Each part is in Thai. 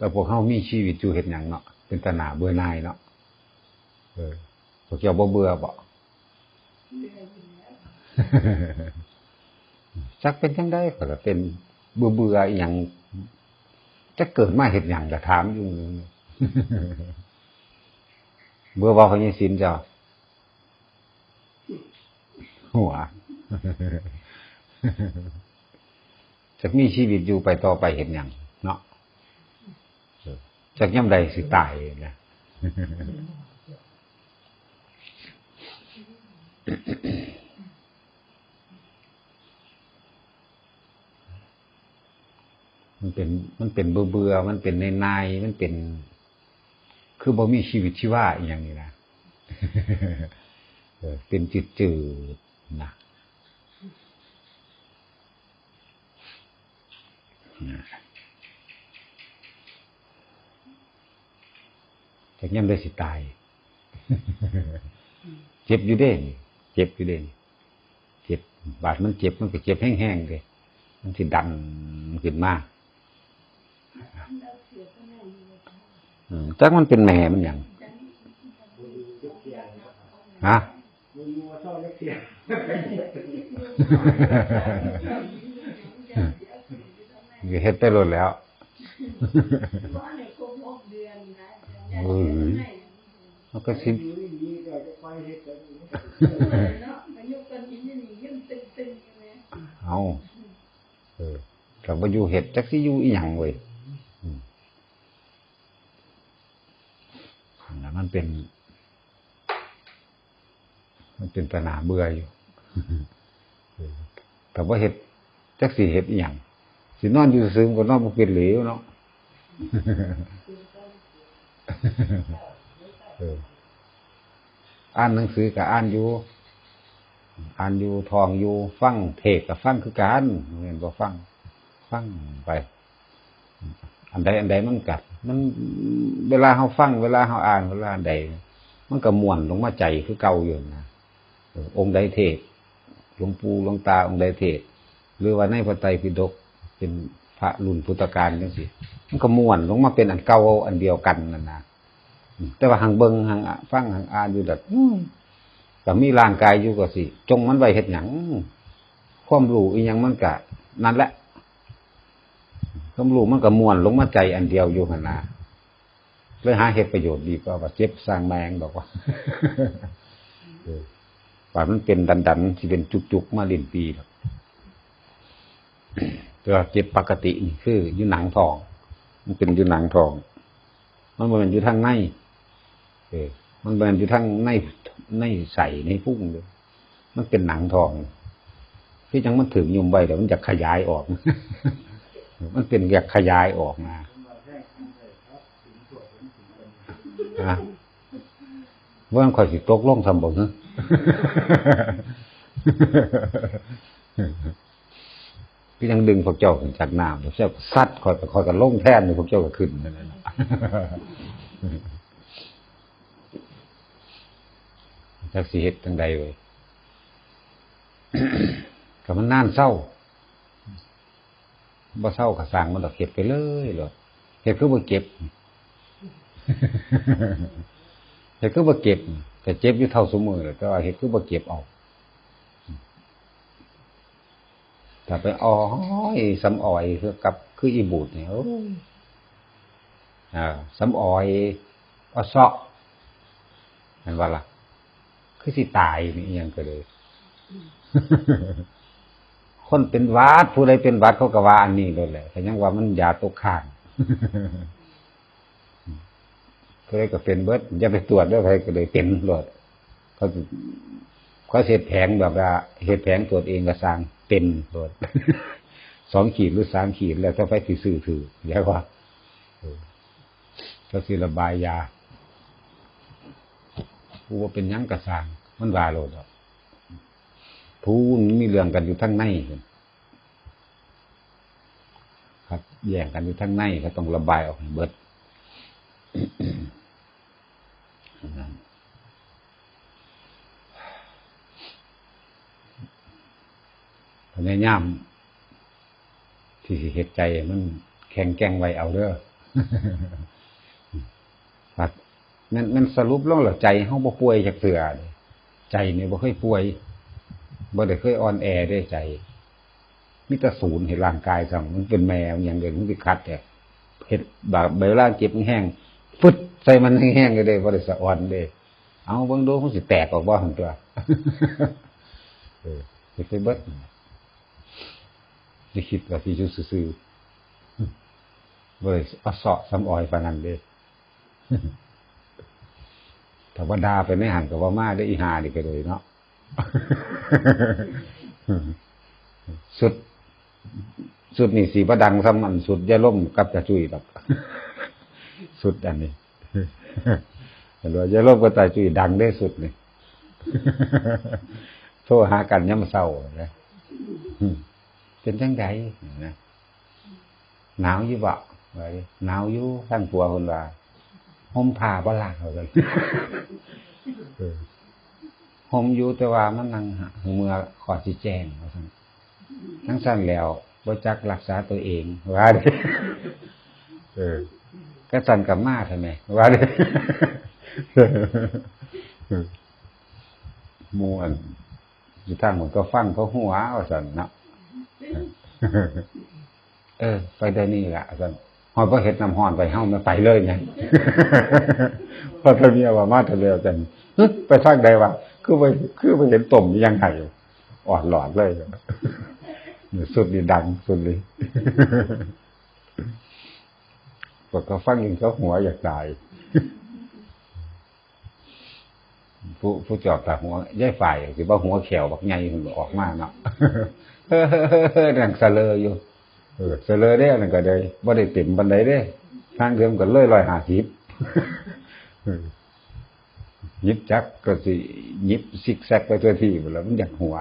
แล้วพวกเฮามีชีวิตอยู่เฮ็ดหยังเนาะเป็นตาหน้าเบื่อหน่ายเนาะพวกเจ้าบ่เบื่อบ่จักเป็นจังได๋ก็เป็นเบื่ออีหยังจะเกิดมาเฮ็ดหยังก็ถามอยู่เบื่อบ่เขายังสินเจ้าหัวจะมีชีวิตอยู่ไปต่อไปเฮ็ดหยังเนาะจักยามใดสิตายนะมันเป็นเบื่อมันเป็นนายมันเป็นคือบ่มีชีวิตชีวาอีหยังนี่นะเป็นจืดๆนะจักยามใดสิตายเจ็บอยู่เด้เจ็บอยู่เด้เจ็บบาดมันเจ็บมันก็เจ็บแห้งๆเด้มันสิดันขึ้นมาจักมันเป็นแม่มันหยังฮะเฮ็ดไปโลดแล้วมันก็สิเอาก็บ่อยู่เฮ็ดจักสิอยู่อีหยังเว้ยแล้วมันเป็นปัญหาเบื่ออยู่แต่ว่าเฮ็ดจักสิเฮ็ดอีหยังสินอนอยู่ซื่อๆก็นอนบ่เป็นเหลวเนาะอ่านหนังสือก็อ่านอยู่ท่องอยู่ฟังเทศน์ก็ฟังคือกันแม่นบ่ฟังไปอันใดมันกัดมันเวลาเฮาฟังเวลาเฮาอ่านเวลาใดมันก็ม่วนลงมาใจคือเก่าอยู่นะองค์ใดเทศหลวงปู่หลวงตาองค์ใดเทศหรือว่าในพระไตรปิฎกเป็นพระรุ่นพุทธกาลจังซี่มันก็ม่วนลงมาเป็นอันเก่าอันเดียวกันนั่นนะแต่ว่าหังเบิ่งหังฟังหังอ่านอยู่แบบก็มีร่างกายอยู่ก็สิจงมันไว้เฮ็ดหยังความรู้อีหยังมันก็นั่นแหละความรู้มันก็ม่วนลงมาใจอันเดียวอยู่หั่นน่ะเลยหาเฮ็ดประโยชน์ดีกว่าเจ็บสร้างแมงบอกว่าว่ามันเป็นดันๆสิเป็นจุกๆมาลิ้นปีดอกแต่ว่าเจ็บปกตินี่คืออยู่หนังท้องมันเป็นอยู่หนังท้องมันบ่แม่นอยู่ทางในมันบ่แม่นอยู่ทางในใส่ในพุงเลยมันเป็นหนังท้องคือจังมันถึงยุมไว้แล้วมันจะขยายออกมันเป็นอยากขยายออกมาว่ามันค่อยสิตกลงซั่นบ่ฮึคือยังดึงพวกเจ้าขึ้นจากน้ำพวกเจ้าซัดค่อยก็ลงแท่นพวกเจ้าก็ขึ้นนั่นแหละจักสิเฮ็ดจังใดเว้ยก็มันนานเศร้าบ่เศร้าก็สร้างมันดอกเฮ็ดไปเลยโลดเฮ็ดคือบ่เก็บเฮ็ดคือบ่เก็บแต่เจ็บอยู่เท่าซุมื้อแต่ว่าเฮ็ดคือบ่เก็บเอาถ้าไปอ้อยสำอ้อยคืออีบูดนี่โอ้สำอ้อยอ้อเซาะแม่นว่าล่ะคือสิตายนี่อิหยังก็เลยคนเป็นหวัดผู้ใดเป็นหวัดเขาก็ว่าอันนี้โดนแหละแต่ยังว่ามันยาตกค้างก็เลยก็เป็นเบิดอย่าไปตรวจเด้อใครก็เลยเป็นโลดเขาเฮ็ดแผงแบบว่าเฮ็ดแผงตรวจเองก็สร้างเป็นโลด2 ขีดหรือ3 ขีดแล้วถ้าไปสิซื้อถือเดี๋ยวว่าก็สิระบายยาผู้ว่าเป็นหยังก็สร้างมันว่าโลดผู้มีเรื่องกันอยู่ทางในครับแย่งกันอยู่ทางในก็ต้องระบายออกให้เบิดพยายามที่สิเฮ็ดใจมันแข็งแกร่งไว้เอาเด้อ ครับมันสรุปลงแล้วใจเฮาบ่ป่วยจักเทื่อใจนี่บ่เคยป่วยบ่ได้เคยอ่อนแอได้ใจมีแต่ศูนย์ให้ร่างกายซั่นมันเป็นแมวอย่างเดียวมันสิคัดแต่เฮ็ดบาดเวลาเจ็บแห้งฟึดใส่มันแห้งๆได้บ่ได้สะอ่อนเด้เอาเบิ่งดูมันสิแตกออกบ่หั่นตัวสิไปเบิดสิคิดว่าสิอยู่ซื่อๆบ่ได้เอาเสาะซ้ำอ้อยปานนั้นเด้ถ้าว่าด่าไปในหันก็ว่ามาได้อีหานี่ก็เลยเนาะสุดนี่สิบ่ดังซ้ำอันสุดอย่าล่มกับตาจุ้ยดอกสุดอันนี้แต่ว่าอย่าล่มกับตาจุ้ยดังได้สุดนี่โทรหากันยามเช้านะเป็นจังได๋นะหนาวอยู่บ่ว่าดิหนาวอยู่ทั้งตัวเพิ่นว่าห่มผ้าบ่ล่ะว่าซั่นห่มอยู่แต่ว่ามันนั่งเมื่อขอสิแจ้งว่าซั่นทั้งสั้นแล้วบ่จักรักษาตัวเองว่าดิก็สั่นกับมาใช่ไหมว่าดิม่วนอยู่ทางหมดก็ฟังเขาหัวว่าซั่นเนาะไปได้นี่ล่ะซั่นฮอดบ่เฮ็ดน้ำร้อนไปเฮาไม่ไปเลยไงพอถ้ามีว่ามาทะเลจังไปทางใดวะคือไปเห็นต้มยังไงอ่อนหลอดเลยสุดนี่ดังสุดเลยก็ฟังยิงเขาหัวอยากตายผู้จอบตาหัวย้ายฝ่ายสิบ่หัวแขวบักใหญ่ออกมาเนาะดังเสลออยู่เสลอได้นั่นก็ได้บ่ได้เต็มปานใดเด้ทางเดิมก็เลย150ยิบจักก็สิยิบซิกแซกไปทั่วที่หมดแล้วมันอยากหัว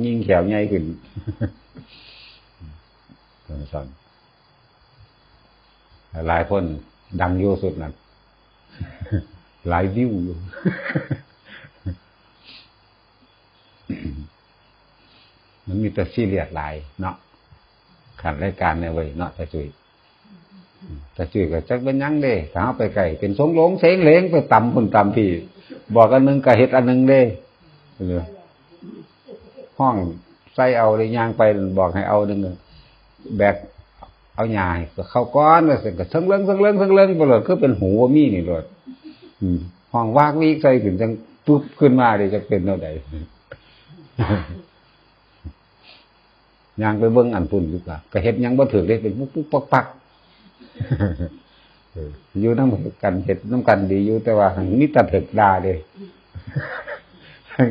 ยิ่งแขวใหญ่ขึ้นสั่นหลายคนดังอยู่สุดนั่นหลายวิวอยู่มันมีแต่ซีเรียสหลายเนาะขันรายการเนี่ยเว้ยเนาะตาจุ้ยก็จักเป็นยังเด้ถ้าเอาไปไกลเป็นสงหลงเสงเหลงไปต่ำพุ่นต่ำพี่บอกอันนึงก็เฮ็ดอันนึงเด้ห้องใส่เอาได้ย่างไปบอกให้เอานึงแบกเอาหญ้าก็เข้าก้อนแล้วเสร็จก็เซิงๆบ่หลดคือเป็นหูบ่มีนี่หลดห้องวากวีกใส่ขึ้นจังปุ๊บขึ้นมาได้จักเป็นเท่าใดย่างไปเบิ่งอันพุ่นอยู่ก็เฮ็ดหยังบ่ถูกเด้เป็นปุ๊บปักอยู่นำกันเฮ็ดนำกันดีอยู่แต่ว่ามีแต่ถึกด่าเด้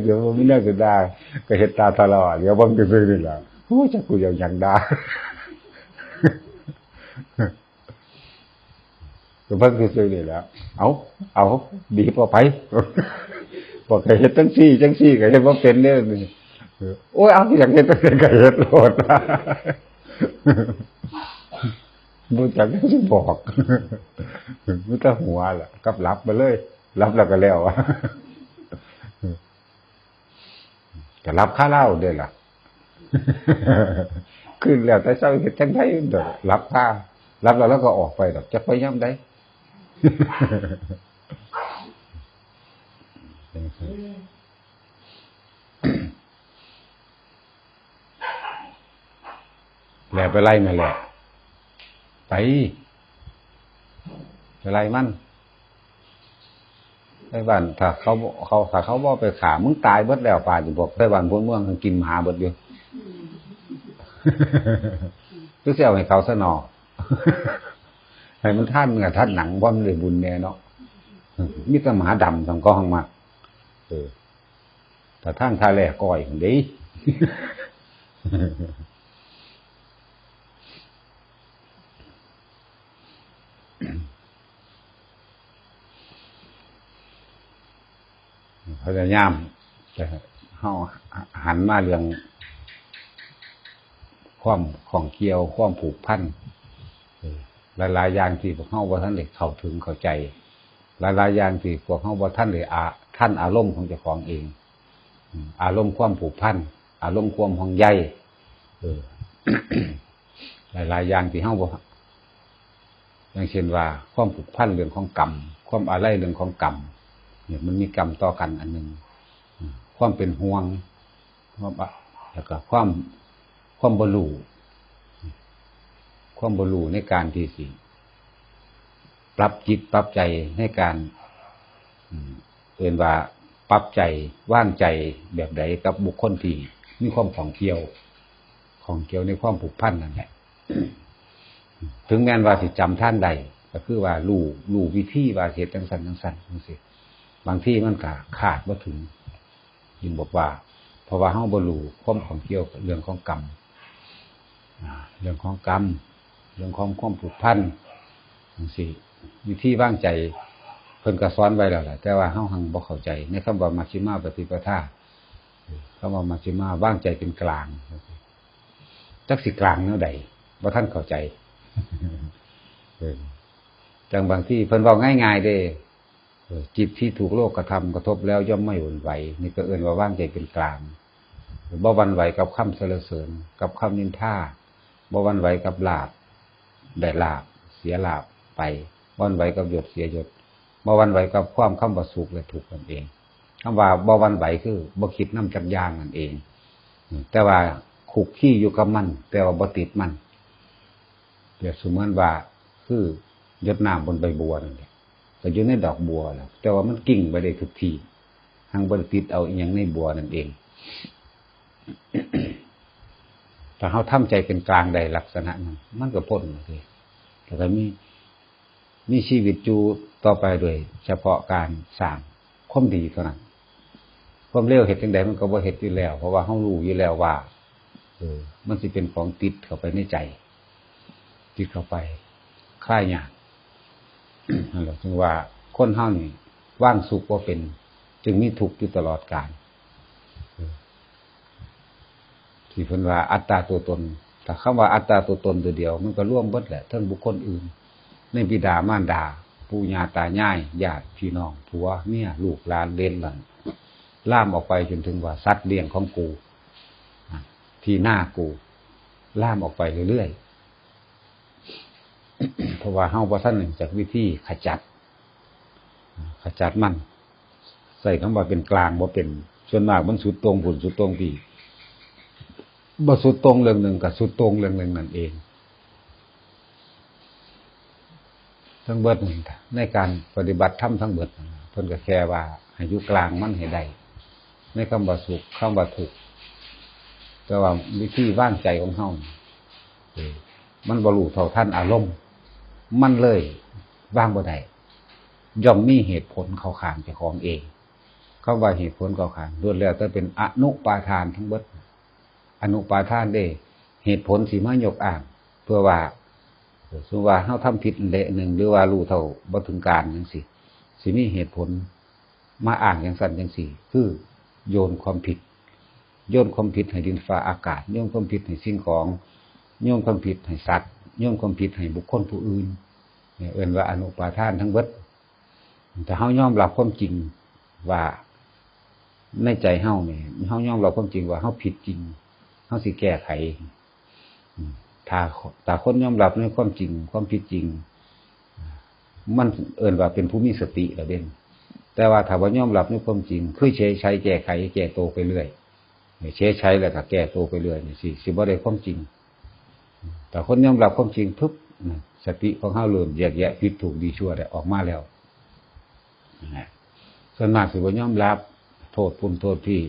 เดี๋ยวบ่มีแนวสิด่าก็เฮ็ดตาทะเลาะเดี๋ยวเบิ่งซื่อๆนี่ล่ะโอ้จักกูอยากด่าก็เบิ่งซื่อๆนี่แหละเอาดีพอไปบอกให้เฮ็ดจังซี่ก็เฮ็ดบ่เป็นเด้อโอ้ยเอาอยากเฮ็ดจังซี่ก็เฮ็ดโลดบ่จักสิบอกมีแต่หัวล่ะกับหลับไปเลยหลับแล้วก็แล้วก็รับค่าเหล้าเด้อล่ะขึ้นแล้วแต่เช้าเฮ็ดจังได๋ดอกรับค่ารับแล้วก็ออกไปดอกจักไปยามใดแล้วไปไล่มาแล้วไปไล่มันไอ้บ้านถ้าเขาบ่ไปฆ่ามึงตายเบิดแล้วป่านสิบอกไต้บ้านพวกเมืองกินหมาเบิดอยู่คือสิเอาให้เขาซะหนอให้มันท่านเนื้อท่านหนังบ่มันได้บุญแน่เนาะมีแต่หมาดำทั้งกองมาแต่ทางทาแลก้อยพุ่นเด้พยายามแต่เฮาหันมาเรื่องความของเกี่ยวความผูกพันหลายๆอย่างที่พวกเฮาบ่ทันได้เข้าถึงเข้าใจหลายๆอย่างที่พวกเฮาบ่ทันได้ท่านอารมณ์ของเจ้าของเองอารมณ์ความผูกพันอารมณ์ความห่วงใยหลายๆอย่างที่เฮาบ่ อย่างเช่นว่าความผูกพันเรื่องของกรรมความอาลัยเรื่องของกรรมเนี่ยมันมีกรรมต่อกันอันหนึ่งความเป็นห่วงแล้วก็ความบ่รู้ในการที่สิปรับจิตปรับใจในการเรียนว่าปรับใจว่างใจแบบใดกับบุคคลที่มีความของเกี่ยวในความผูกพันนั่นแหละถึงแม้ว่าสิจำท่านใดก็คือว่ารู้วิธีว่าเหตุจังซั่นจังซี่บางที่มันก็ขาดบ่ถึงยินบอกว่าเพราะว่าเฮาบ่รู้ความของเกี่ยวเรื่องของกรรมเรื่องของกรรมเรื่องของความผูกพันจังซี่วิธีวางใจเพิ่นก็สอนไว้แล้วแหละแต่ว่าเฮาหังบ่เข้าใจในคำว่ามัชฌิมาปฏิปทาคำว่ามัชฌิมาวางใจเป็นกลางจักสิกลางแนวใดบ่ทันเข้าใจจังบางที่เพิ่นเว้าง่ายๆเด้จิตที่ถูกโลกกระทำกระทบแล้วย่อมไม่หวั่นไหวนี่ก็เอิ้นว่าวางใจเป็นกลางบ่หวั่นไหวกับคำสรรเสริญกับคำนินทาบ่หวั่นไหวกับลาภได้ลาภเสียลาภไปบ่หวั่นไหวกับยศเสียยศบ่หวั่นไหวกับความคำว่าสุขและทุกข์นั่นเองคำว่าบ่หวั่นไหวคือบ่คิดนำจักอย่างนั่นเองแต่ว่าคุกคีอยู่กับมันแต่ว่าบ่ติดมันเปรียบเสมือนว่าคือหยดน้ำบนใบบัวนั่นแหละก็อยู่ในดอกบัวแหละแต่ว่ามันกิ่งไปได้ทุกทีหังบ่ได้ติดเอาอีหยังในบัวนั่นเองถ้าเฮาทำใจเป็นกลางได้ลักษณะนั้นมันก็พ้นเลยแล้วก็มีชีวิตอยู่ต่อไปโดยเฉพาะการสร้างความดีเท่านั้นความเลวเฮ็ดจังได๋มันก็บ่เฮ็ดอยู่แล้วเพราะว่าเฮารู้อยู่แล้วว่ามันสิเป็นของติดเข้าไปในใจติดเข้าไปคลายยากนั่นแหละจึงว่าคนเฮานี่ว่างสุขบ่เป็นจึงมีทุกข์อยู่ตลอดกาลที่เพิ่นว่าอัตตาตัวตนถ้าคำว่าอัตตาตัวตนตัวเดียวมันก็รวมเบิดแหละทั้งบุคคลอื่นในบิดามารดาปู่ย่าตายายญาติพี่น้องผัวเมียลูกหลานเลนหลานล่ามออกไปจนถึงว่าสัตว์เลี้ยงของกูที่หน้ากูล่ามออกไปเรื่อยๆเพราะว่าเฮาบ่ทันรู้จักวิธีขจัดมันใส่คำว่าเป็นกลางบ่เป็นส่วนมากมันสุดตรงผุ่นสุดตรงพี่บ่สุดตรงเรื่องหนึ่งกับสุดตรงเรื่องหนึ่งนั่นเองทั้งเบิดในการปฏิบัติธรรมทั้งเบิดเพิ่นก็แค่ว่าให้อยู่กลางมันให้ได้ในคำว่าสุขคำว่าทุกข์แต่ว่าวิธีวางใจของเฮามันบ่รู้เท่าทันอารมณ์มันเลยวางบ่ได้ย่อมมีเหตุผลเข้าข้างเจ้าของเองคำว่าเหตุผลเข้าข้างล้วนแล้วแต่เป็นอนุปาทานทั้งเบิดอนุปาทานเด้เหตุผลสิมายกอ้างเพื่อว่าสมมุติว่าเฮาทำผิดเละนึงหรือว่ารู้เท่าบ่ถึงการจังซี่สิมีเหตุผลมาอ้างจังซั่นจังซี่คือโยนความผิดให้ดินฟ้าอากาศโยนความผิดให้สิ่งของโยนความผิดให้สัตว์โยนความผิดให้บุคคลผู้อื่นเนี่ยเอิ้นว่าอนุปาทานทั้งเบิดแต่เฮายอมรับความจริงว่าในใจเฮาเนี่ยเฮายอมรับความจริงว่าเฮาผิดจริงเฮาสิแก้ไขถ้าคนยอมรับในความจริงความผิดจริงมันเอิ้นว่าเป็นผู้มีสติละเด่นแต่ว่าถ้าว่ายอมรับในความจริงคือใช้แก้ไขแก้โตไปเรื่อยใช้แล้วก็แก้โตไปเรื่อยนี่สิบ่ได้ความจริงแต่คนยอมรับความจริงปุ๊บสติของเฮาเริ่มแยกแยะผิดถูกดีชั่วได้ออกมาแล้วนะส่วนมากสิบ่ยอมรับโทษพุ่นโทษพี่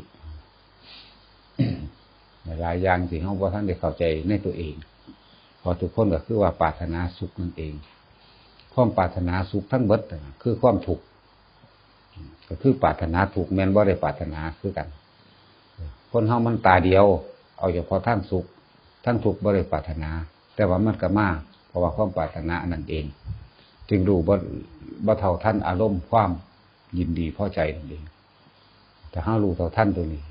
หลายอย่างที่เฮาบ่ทันได้เข้าใจในตัวเองพอทุกคนก็คือว่าปรารถนาสุขนั่นเองความปรารถนาสุขทั้งเบิดคือความทุกข์ก็คือปรารถนาทุกข์แม้นบ่ได้ปรารถนาคือกันคนเฮามันตาเดียวเอาเฉพาะทั้งสุขทั้งทุกข์บ่ได้ปรารถนาแต่ว่ามันก็มาเพราะว่าความปรารถนานั่นเองจึงรู้บ่เท่าทันอารมณ์ความยินดีพอใจนั่นเองแต่เฮารู้เท่าทันตัวนี้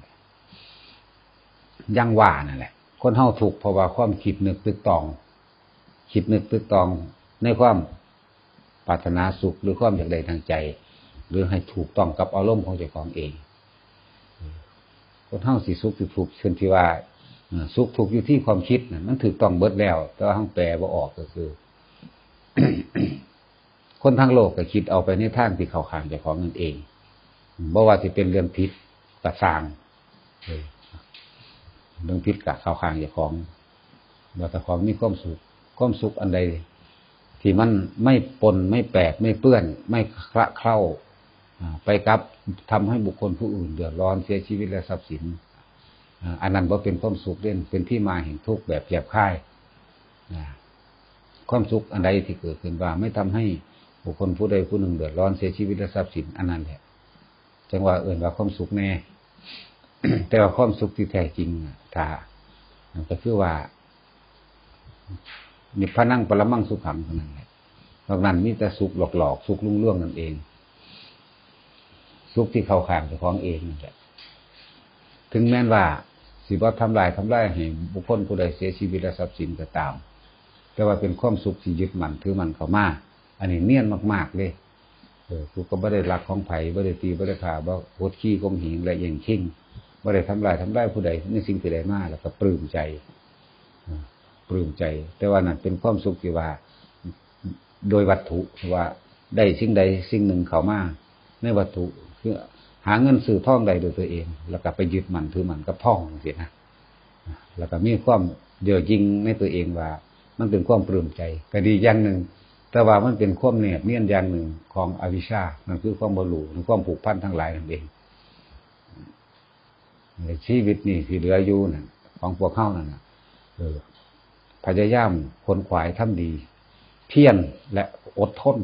ยังว่านั่นแหละคนเฮาทุกข์เพราะว่าความคิดนึกตึกตองในความปรารถนาสุขหรือความอยากได้ทางใจหรือให้ถูกต้องกับอารมณ์ของเจ้าของเองคนเฮาสิสุขสิทุกข์ขึ้นที่ว่าสุขทุกข์อยู่ที่ความคิดน่ะมันถูกต้องเบิดแล้วแต่ว่าเฮาแปลบ่ออกก็คือ คนทั้งโลกก็คิดเอาไปในทางที่เข้าข้างเจ้าของนั่นเองบ่ว่าสิเป็นเรื่องผิดก็สร้างเรื่องผิดก็เข้าข้างเจ้าของว่าเจ้าของมีความสุขอันใดที่มันไม่ปนไม่แปลกไม่เปื้อนไม่คละเคล้าไปกับทำให้บุคคลผู้อื่นเดือดร้อนเสียชีวิตและทรัพย์สินอันนั้นบ่เป็นความสุขเด่นเป็นที่มาแห่งทุกข์แบบแยบคายความสุขอันใดที่เกิดขึ้นว่าไม่ทำให้บุคคลผู้ใดผู้หนึ่งเดือดร้อนเสียชีวิตและทรัพย์สินอันนั้นแหละจังว่าเอื่นว่าความสุขแน่ แต่ว่าความสุขที่แท้จริงถ้าก็คือว่านิพพานังปรมังสุขังเท่านั้นแหละนอกนั้นมีแต่สุขหลอกๆสุขลุ่งเรื่องนั่นเองสุขที่เข้าข้างเจ้าของเองนั่นแหละถึงแม้ว่าสิบ่ทำลายให้บุคคลผู้ใดเสียชีวิตและทรัพย์สินก็ตามแต่ว่าเป็นความสุขที่ยึดมั่นถือมั่นเข้ามาอันนี้เนียนมากๆเลยกูก็บ่ได้รักของไผบ่ได้ตีบ่ได้ฆ่าบ่โหดขี้ข่มเหงและแย่งชิงบ่ได้ทำลายผู้ใดในสิ่งที่ได้มาแล้วก็ปลื้มใจแต่ว่านั่นเป็นความสุขที่ว่าโดยวัตถุว่าได้สิ่งใดสิ่งหนึ่งเข้ามาในวัตถุคือหาเงินซื้อทองได้โดยตัวเองแล้วก็ไปยึดมั่นถือมั่นกับทองจังซี่นะแล้วก็มีความเย่อหยิ่งในตัวเองว่ามันเป็นความปลื้มใจก็ดีอย่างหนึ่งแต่ว่ามันเป็นความแนบเนียนอย่างหนึ่งของอวิชชานั่นคือความบ่รู้ความผูกพันทั้งหลายนั่นเองในชีวิตนี้ที่เหลืออยู่นั่นของพวกเฮานั่นน่ะพยายามขวนขวายทำดีเพียรและอดทน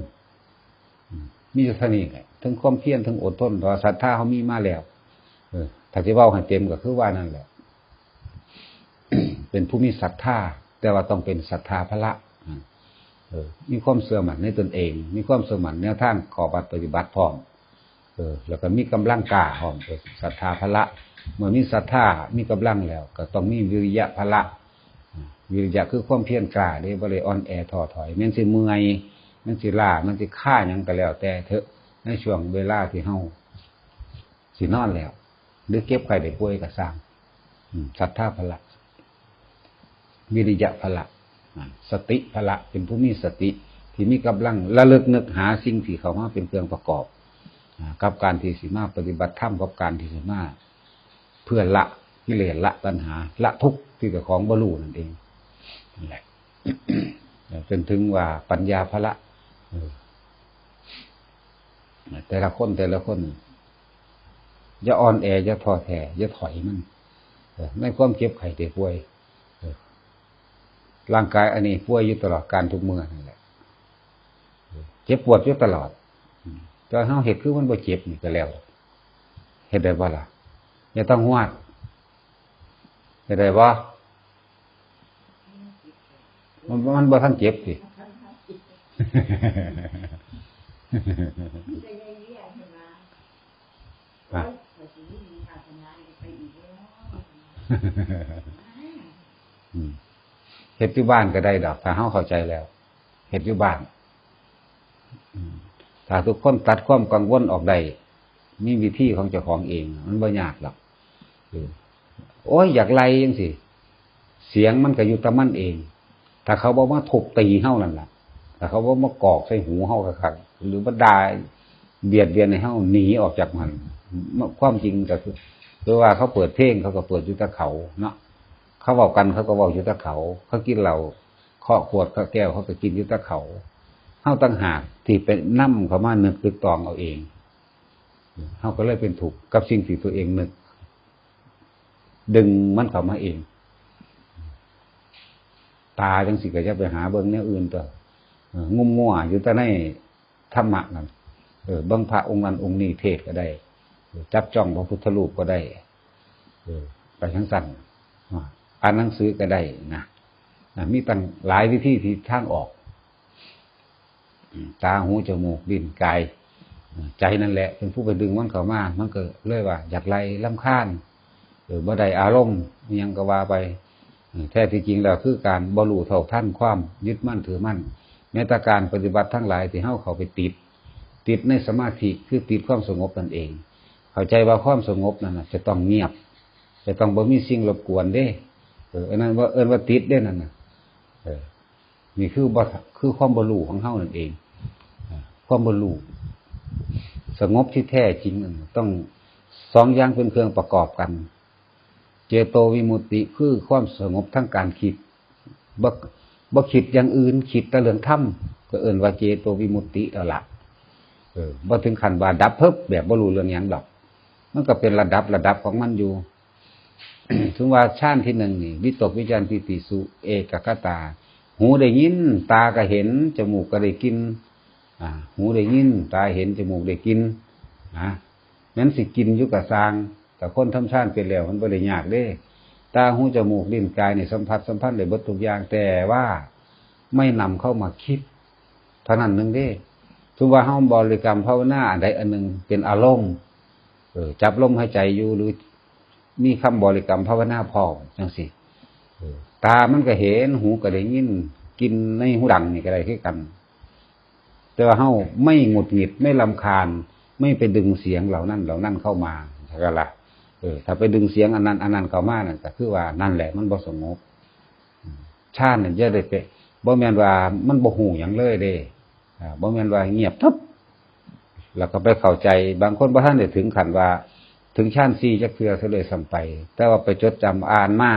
มีเท่านี้แหละทั้งความเพียรทั้งอดทนเพราะศรัทธาเขามีมาแล้วถ้าจะเว้าให้เต็มก็คือว่านั่นแหละ เป็นผู้มีศรัทธาแต่ว่าต้องเป็นศรัทธาพละมีความเสื่อมั่นในตนเองมีความเสื่อมั่นแนวทางข้อปฏิบัติพร้อมแล้วก็มีกำลังกล้าพร้อมศรัทธาพละเมื่อมีศรัทธามีกำลังแล้วก็ต้องมีวิริยะพละวิริยะคือความเพียรกล้าได้บ่ได้อ่อนแอท้อถอยแม้นสิเมื่อยแม้นสิล้าแม้นสิค่าหยังก็แล้วแต่เถอะในช่วงเวลาที่เฮาสินอนแล้วหรือเก็บไข้ได้ป่วยก็สร้างศรัทธาพละวิริยะพละสติพละเป็นผู้มีสติที่มีกำลังระลึกนึกหาสิ่งที่เข้ามาเป็นเครื่องประกอบกับการที่สิมาปฏิบัติธรรมกับการที่สิมาเพื่อละกิเลสละตัณหาละทุกข์ที่เจ้าของบรรลุนั่นเองนั่นแหละ จนถึงว่าปัญญาพละแต่ละคนอย่าอ่อนแออย่าท้อแท้อย่าถอยมันในความเจ็บไข้ได้ป่วยร่างกายอันนี้ป่วยอยู่ตลอดการทุกเมื่อนั่นแหละเจ็บปวดอยู่ตลอดแต่เฮาเฮ็ดคือมันบ่เจ็บนี่ก็แล้วเฮ็ดได้บ่ล่ะอย่าต้องหวาดเฮ็ดได้บ่มันบ่ทันเจ็บสิเฮ็ดอยู่บ้านก็ได้ดอกถ้าเฮาเข้าใจแล้วเฮ็ดอยู่บ้านถ้าทุกคนตัดความกังวลออกได้มีวิธีของเจ้าของเองมันบ่ยากหรอกโอ้ยอยากไล่จังซี่เสียงมันก็อยู่แต่มันเองถ้าเขาบ่มาทุบตีเฮานั่นล่ะถ้าเขาบ่มากอกใส่หูเฮาคักๆหรือบ่ด่าเบียดเบียนให้เฮาหนีออกจากมันความจริงก็คือว่าเขาเปิดเพลงเขาก็เปิดอยู่แต่เขาเนาะเขาเว้ากันเขาก็เว้าอยู่แต่เขากินเหล้าเคาะขวดเคาะแก้วเขาก็กินอยู่แต่เขาเฮาต่างหากที่ไปนำเขามานึกตึกตองเอาเองเฮาก็เลยเป็นทุกข์กับสิ่งที่ตัวเองนึกดึงมันเข้ามาเองตาจังสิก็จะไปหาเบิ่งแนวอื่นตัวงุ่มงั่วอยู่แต่ในธรรมะนั่นเบิ่งพระองค์นั้นองค์นี้เทศก็ได้จับจ้องพระพุทธรูปก็ได้ไปทั้งสั่นอ่านหนังสือก็ได้นะมีตั้งหลายวิธีที่ทางออกตาหูจมูกลิ้นกายใจนั่นแหละเป็นผู้ไปดึงมันเข้ามามันก็เลยว่าอยากไล่รำคาญบ่ได้อารมณ์ยังก็ว่าไปแท้ที่จริงแล้วคือการบรรลุเท่าท่านความยึดมั่นถือมั่นแม้แต่การปฏิบัติทั้งหลายที่เฮาเข้าไปติดในสมาธิคือติดความสงบนั่นเองเข้าใจว่าความสงบนั่นน่ะจะต้องเงียบจะต้องบ่มีสิ่งรบกวนเด้อันนั้นว่าว่าติดเด้นั่นน่ะนี่คือความบรรลุของเฮานั่นเอง ความบรรลุสงบที่แท้จริงต้องสองอย่างเป็นเครื่องประกอบกันเจโตวิมุตติคือความสงบทั้งการคิดบ่คิดอย่างอื่นคิดแต่เรื่องธรรมก็เอิ้นว่าเจโตวิมุตติแล้วล่ะบ่ถึงขั้นว่าดับเพิบแบบบ่รู้เรื่องหยังดอกมันก็เป็นระดับของมันอยู่ ถึงว่าฌานที่หนึ่งนี่วิตกวิจารปิติสุเอกคตาหูได้ยินตาก็เห็นจมูกก็ได้กลิ่นหูได้ยินตาเห็นจมูกได้กลิ่นนั้นสิกินอยู่กับสร้างแต่คนทำฌานเป็นแล้วมันบ่ได้ยากเด้ตาหูจมูกลิ้นกายนี่สัมผัสสัมพันธ์ได้เบิดทุกอย่างแต่ว่าไม่นำเข้ามาคิดเท่านั้นนึงเด้ถึงว่าเฮาบริกรรมภาวนาอันใดอันหนึ่งเป็นอารมณ์จับลมหายใจอยู่หรือมีคำบริกรรมภาวนาพอจังซี่ตามันก็เห็นหูก็ได้ยินกินในหูดังนี่ก็ได้คือกันแต่ว่าเฮาไม่หงุดหงิดไม่รำคาญไม่ไปดึงเสียงเหล่านั้นเข้ามาใช่ล่ะถ้าไปดึงเสียงอันนั้นเข้ามานั่นก็คือว่านั่นแหละมันบ่สงบฌานนี่จะได้ไปบ่แม่นว่ามันบ่ฮู้หยังเลยเด้บ่แม่นว่าเงียบทึบแล้วก็ไปเข้าใจบางคนบ่ทันได้ถึงขั้นว่าถึงฌาน4จักเทื่อซะเลยซ้ำไปแต่ว่าไปจดจำอ่านมา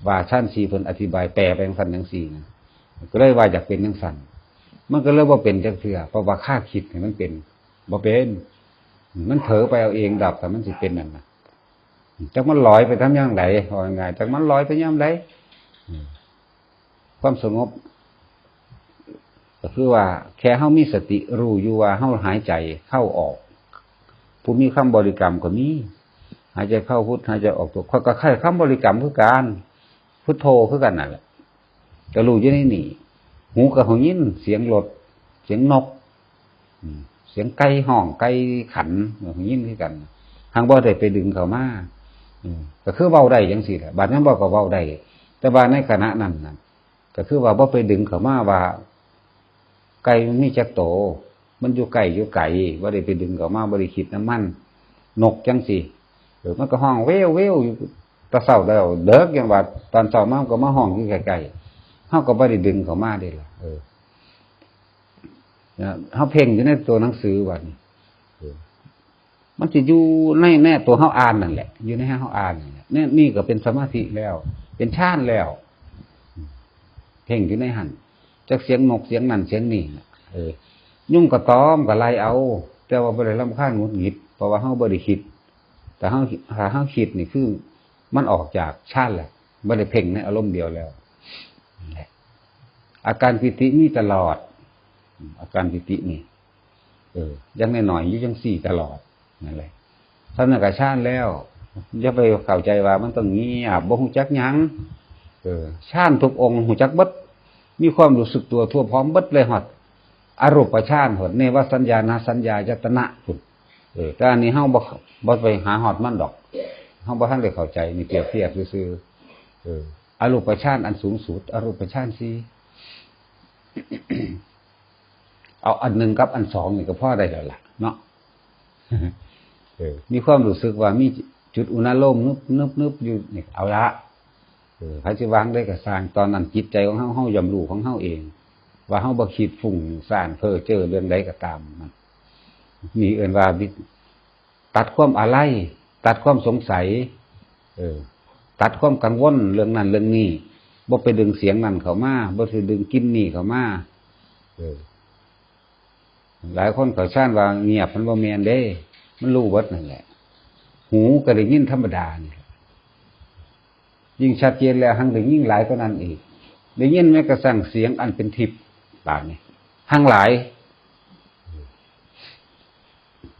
ว่าฌาน4เพิ่นอธิบายแปลไปจังซั่นจังซี่นะก็เลยว่าอยากเป็นจังซั่นมันก็เลยบ่เป็นจักเทื่อเพราะว่าค่าคิดให้มันเป็นบ่เป็นมันเผลอไปเอาเองดับแต่มันสิเป็นนั่นน่ะจักมันลอยไปทำอย่างไดว่าง่ายจักมันลอยไปยามใดความสงบก็คือว่าแค่เฮามีสติรู้อยู่ว่าเฮาหายใจเข้าออกผู้มีคำบริกรรมก็มีหายใจเข้าพุทหายใจออกโธก็คล้ายคำบริกรรมคือกันพุทโธคือกันนั่นแหละก็รู้อยู่ในนี่หูก็หูยินเสียงรถเสียงนกเสียงไก่ห้องไก่ขันหูยินคือกันทางบ่ได้ไปดึงเข้ามาก็คือเว้าได้จังซี่แหละบัดนั้นบ่ก็เว้าได้แต่ว่าในขณะนั้นน่ะก็คือว่าบ่ไปดึงเข้ามาว่าไก่มันมีจักโตมันอยู่ไกลอยู่ไกลบ่ได้ไปดึงเข้ามาบ่ได้คิดน้ำมันนกจังซี่มันก็ห้องเว้วๆอยู่ตะเช้าแล้วเลิกอย่างว่าตอนเช้ามาก็มาห้องอยู่ไกลๆเฮาก็บ่ได้ดึงเข้ามาได้ล่ะเฮาเพ่งอยู่ในตัวหนังสือว่านี่มันสิอยู่ในตัวเฮาอ่านนั่นแหละอยู่ในเฮาอ่านนั่นแหละนี่ก็เป็นสมาธิแล้วเป็นฌานแล้วเพ่งอยู่ในหั่นจักเสียงนกเสียงนั่นเสียงนี่ยุ่งก็ตอมก็ไล่เอาแต่ว่าบ่ได้รำคาญหงุดหงิดเพราะว่าเฮาบ่ได้คิดแต่เฮาคิดนี่คือมันออกจากฌานแล้วบ่ได้เพ่งในอารมณ์เดียวแล้วอาการปิติมีตลอดอาการปิตินี่ยังน้อยๆอยู่จังซี่ตลอดนั่นแหละท่านก็ฌานแล้วอย่าไปเข้าใจว่ามันต้องเงียบบ่ฮู้จักหยังฌานทุกองค์ฮู้จักเบิดมีความรู้สึกตัวทั่วพร้อมเบิดเลยฮอดอรูปฌานฮอดเนวสัญญาณสัญญายตนะพุ่นแต่อันนี้เฮาบ่ไปหาฮอดมันดอกเฮาบ่ทันได้เข้าใจนี่เปรียบเทียบซื่อๆอรูปฌานอันสูงสุดอรูปฌาน4เอาอันหนึ่งกับอันสองนี่ก็พอได้แล้วล่ะเนาะมีความรู้สึกว่ามีจุดอุณโลมนึบอยู่นี่เอาละใครสิวางได้ก็สร้างตอนนั้นจิตใจของเฮาย่อมรู้ของเฮาเองว่าเฮาบ่คิดฟุ้งซ่านเพ้อเจ้อเรื่องใดก็ตามมันมีเอิ้นว่าตัดความอะไรตัดความสงสัยตัดความกังวลเรื่องนั้นเรื่องนี้บ่ไปดึงเสียงนั้นเข้ามาบ่ไปดึงกลิ่นนี่เข้ามาหลายคนเขาชานว่าเงียบมันบ่แม่นเด้มันรู้เบิดนั่นแหละหูก็ได้ยินธรรมดานี่ยิ่งชัดเจนแล้วหังได้ยิ่งหลายกว่านั้นอีกได้ยินแม้กระทั่งเสียงอันเป็นทิพย์บาดนี้หังหลาย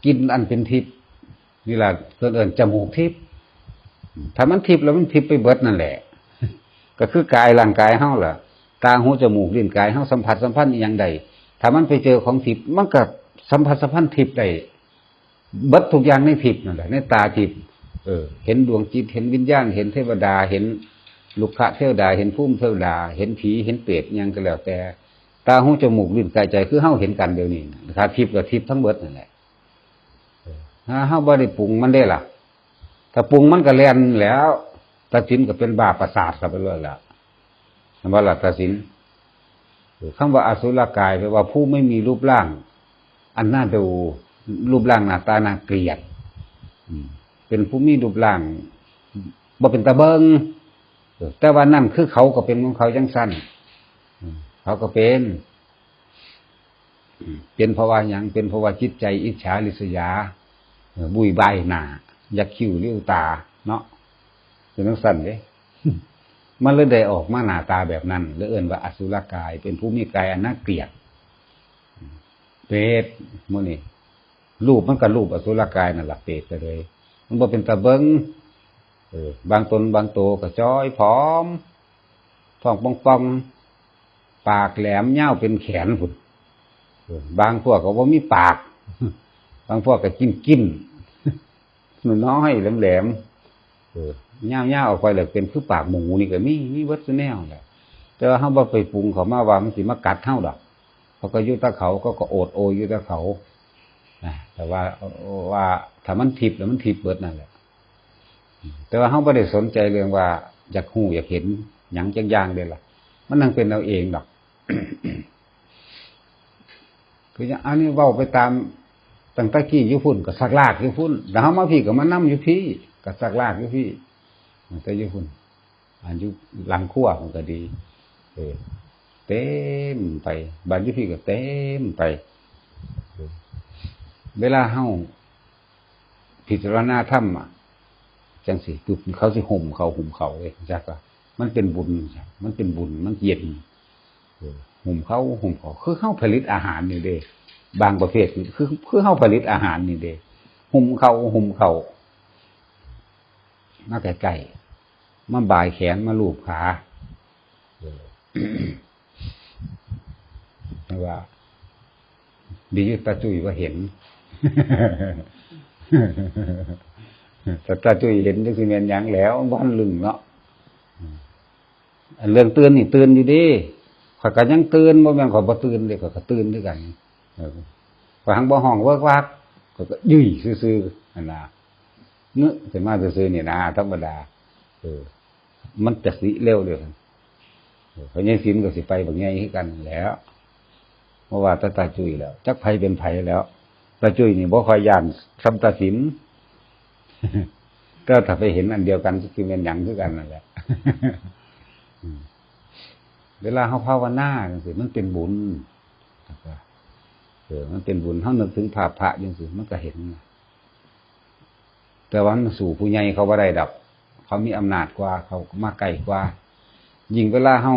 กินอันเป็นทิพย์นี่ล่ะเพิ่นเอิ้นจมูกทิพย์ถ้ามันทิพย์แล้วมันทิพย์ไปเบิดนั่นแหละก็คือกายร่างกายเฮาล่ะตาหูจมูกลิ้นกายเฮาสัมผัสสัมพันธ์อีหยังใดถ้ามันไปเจอของทิพย์มันก็สัมผัสสัมพันธ์ทิพย์ได้เบิดทุกอย่างในทิพย์นั่นแหละในตาทิพย์เห็นดวงจิตเห็นวิญญาณเห็นเทวดาเห็นลูกขะเทวดาเห็นภูมิเทวดาเห็นผีเห็นเปรตหยังก็แล้วแต่ตาหูจมูกลิ้นกายใจคือเฮาเห็นกันเดี๋ยวนี้ถ้าทิพย์ก็ทิพย์ทั้งเบิดนั่นแหละเฮาบ่ได้ปรุงมันได้ล่ะถ้าปรุงมันก็แล่นแล้วตัดสินก็เป็นบ้าประสาทเข้าไปเลยล่ะว่าล่ะตัดสินคำว่าอสุรกายแปลว่าผู้ไม่มีรูปร่าง อันน่าดูรูปร่างหน้าตาน่าเกลียดเป็นผู้มีรูปร่างบ่เป็นตาเบิงแต่ว่านั่นคือเขาก็เป็นของเขาจังสั้นเขาก็เป็นเพราะว่าหยังเป็นเพราะว่าจิตใจอิจฉาริษยาบุยบายหน้ายักคิ้วเลี้ยวตาเนาะเป็นจังสั้นเด้มันเลยได้ออกมาหน้าตาแบบนั้นเลยเอิ้นว่าอสุรกายเป็นผู้มีกายอันน่าเกลียดเปรตมื้อนี้รูปมันก็รูปอสุรกายนั่นล่ะเปรตก็เลยมันบ่เป็นตาเบิงบางตนบางโตก็จ้อยผอมท้องป่องๆปากแหลมยาวเป็นแขนพุ่นบางพวกก็บ่มีปากบางพวกก็กิ้นๆน้อยๆแหลมๆยาวๆออกไปแล้วเป็นคือปากหมูนี่ก็มีเบิดซุแนวแหละแต่ว่าเฮาบ่ไปปรุงเขามาว่ามันสิมากัดเฮาดอกเขาก็อยู่ตะเขาก็โอดโอยอยู่ตะเขาแต่ว่าถ้ามันทิพย์แล้วมันทิพย์เบิดนั่นแหละแต่ว่าเฮาบ่ได้สนใจเรื่องว่าอยากฮู้อยากเห็นหยังจักอย่างเด้ล่ะมันนั่งเป็นเอาเองดอก คืออันนี้เว้าไปตามตั้งแต่กี้อยู่พุ่นก็สักลากอยู่พุ่นแล้วเฮามาพี่ก็มานํอยู่พี่ก็สักลากอยู่พี่แต่อยู่พุ่นอันอยู่หลังครัวมันก็ดีเต็มไปบ้านอยู่พี่ก็เต็มไปเวลาเฮาพิจารณาธรรมจังสิปุ๊บเขาสิห่มเขาเว้ยจักว่ามันเป็นบุญมันเป็นบุญมันเย็นห่มเขาคือเฮาผลิตอาหารนี่เด้บางประเภทคือเฮาผลิตอาหารนี่เด้ห่มเขามาใกล้ๆมาบ่ายแขนมาลูบขาว่าดีอยู่ตาจุ้ยว่าเห็นแต่ตาจุ้ยเห็นจังสิแม่นหยังแล้ววันลึงเนาะเรื่องตื่นนี่ตื่นอยู่ดิข้อยก็ยังตื่นบ่แม่นข้อยบ่ตื่นเด้ข้อยก็ตื่นคือกันข้อยหังบ่ห้องเวิกวักข้อยก็ยุ่ยซื่อๆนั่นน่ะเงอะขึ้นมาซื่อๆนี่นะธรรมดามันจะสิเร็วเด้อเพราะยังศีลก็สิไปบักใหญ่คือกันแหล้วเพราะว่าตาจุ้ยแล้วจักไผเป็นไผแล้วตาจุ้ยนี่บ่ค่อยย่านซ้ำตาศีลก็ถ้าไปเห็นอันเดียวกันสิแม่นหยังคือกันนั่นแหละเวลาเฮาภาวนาจังซี่มันเป็นบุญมันเป็นบุญเฮานึกถึงภาพพระจังซี่มันก็เห็นแต่ว่ามันสู่ผู้ใหญ่เขาบ่ได้ดอกเขามีอำนาจกว่าเขามาไกลกว่ายิ่งเวลาเฮา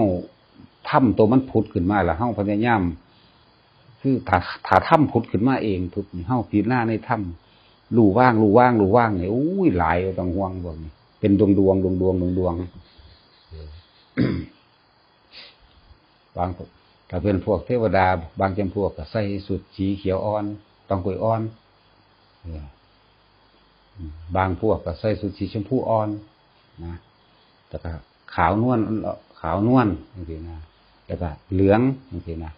ทำตัวมันผุดขึ้นมาแล้วเฮาพยายามคือถ้าทำผุดขึ้นมาเองทุกเฮาพิจารณาในธรรมรู้ว่างนี่อุ้ยหลายต้องห่วงพวกนี้เป็นดวงบางถ้าเป็นพวกเทวดาบางจำพวกก็ใส่สุดสีเขียวอ่อนต้องกล้วยอ่อนบางพวกก็ใส่สุดสีชมพูอ่อนนะแต่ก็ขาวนวลจังซี่นะแล้วก็เหลืองจังซี่นะ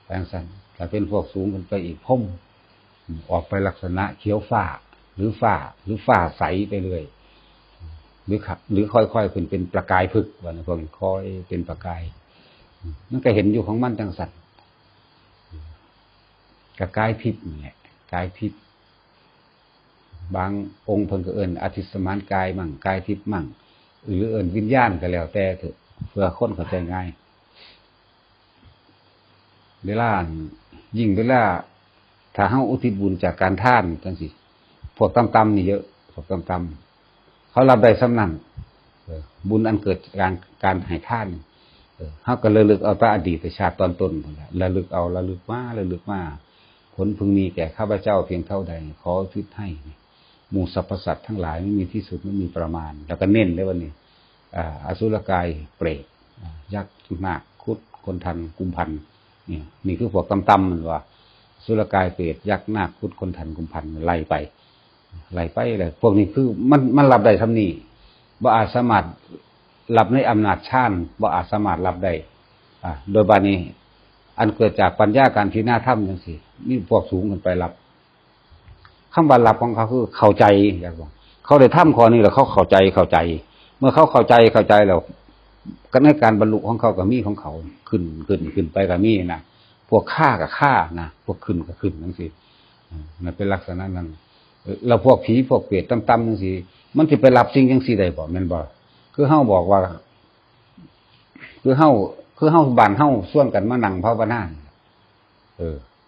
แปลงสันถ้าเป็นพวกสูงขึ้นไปอีกพรมออกไปลักษณะเขียวฟ้าหรือฟ้าใสไปเรื่อยหรือค่อยๆขึ้นเป็นประกายผึกว่านะพวกค่อยเป็นประกายมันก็เห็นอยู่ของมันจังสันกับกายทิพย์นี่แหละกายทิพย์บางองค์เพิ่นก็เอิ้นอธิสมานกายมั่งกายทิพย์มั่งหรือเอิ้นวิญญาณก็แล้วแต่เถอะเพื่อคนเข้าใจง่ายเวลาถ้าเฮาอุทิศบุญจากการทานจังซี่พวกต่ำๆนี่เยอะพวกต่ำๆเขารับได้สำนั้นบุญอันเกิดจากการให้ทานเฮาก็ระลึกเอาแต่อดีตชาติตอนต้นพุ่นล่ะระลึกมาผลพึงมีแก่ข้าพเจ้าเพียงเท่าใดขออุทิศให้หมู่สรรพสัตว์ทั้งหลายไม่มีที่สุดไม่มีประมาณแล้วก็เน้นเลยว่านี่อสุรกายเปรตยักษ์นาคครุฑคนทันกุมพันนี่คือพวกต่ำๆมันว่าสุรกายเปรตยักษ์นาคครุฑคนทันกุมพันไล่ไปเลยพวกนี้คือมันรับได้ทำนี่บ่อาจสามารถรับในอำนาจฌานบ่อาจสามารถรับได้โดยบานี้อันเกิดจากปัญญาการพิจารณาธรรมจังซี่นี่พวกสูงขึ้นไปรับคำว่ารับของเขาคือเข้าใจอยากบอกเขาได้ทำข้อนี้แล้วเขาเข้าใจเมื่อเขาเข้าใจแล้วก็ในการบรรลุของเขาก็มีของเขาขึ้นไปก็มีนะ พวกฆ่ากับฆ่านะพวกขึ้นกับขึ้นจังซี่มันเป็นลักษณะนั้นแล้วพวกผีพวกเปรตต่ำๆจังซี่มันสิไปรับสิ่งจังซี่ได้บ่แม่นบ่คือเฮาบอกว่าคือเฮาบ้านเฮาส่วนกันมานั่งภาวนา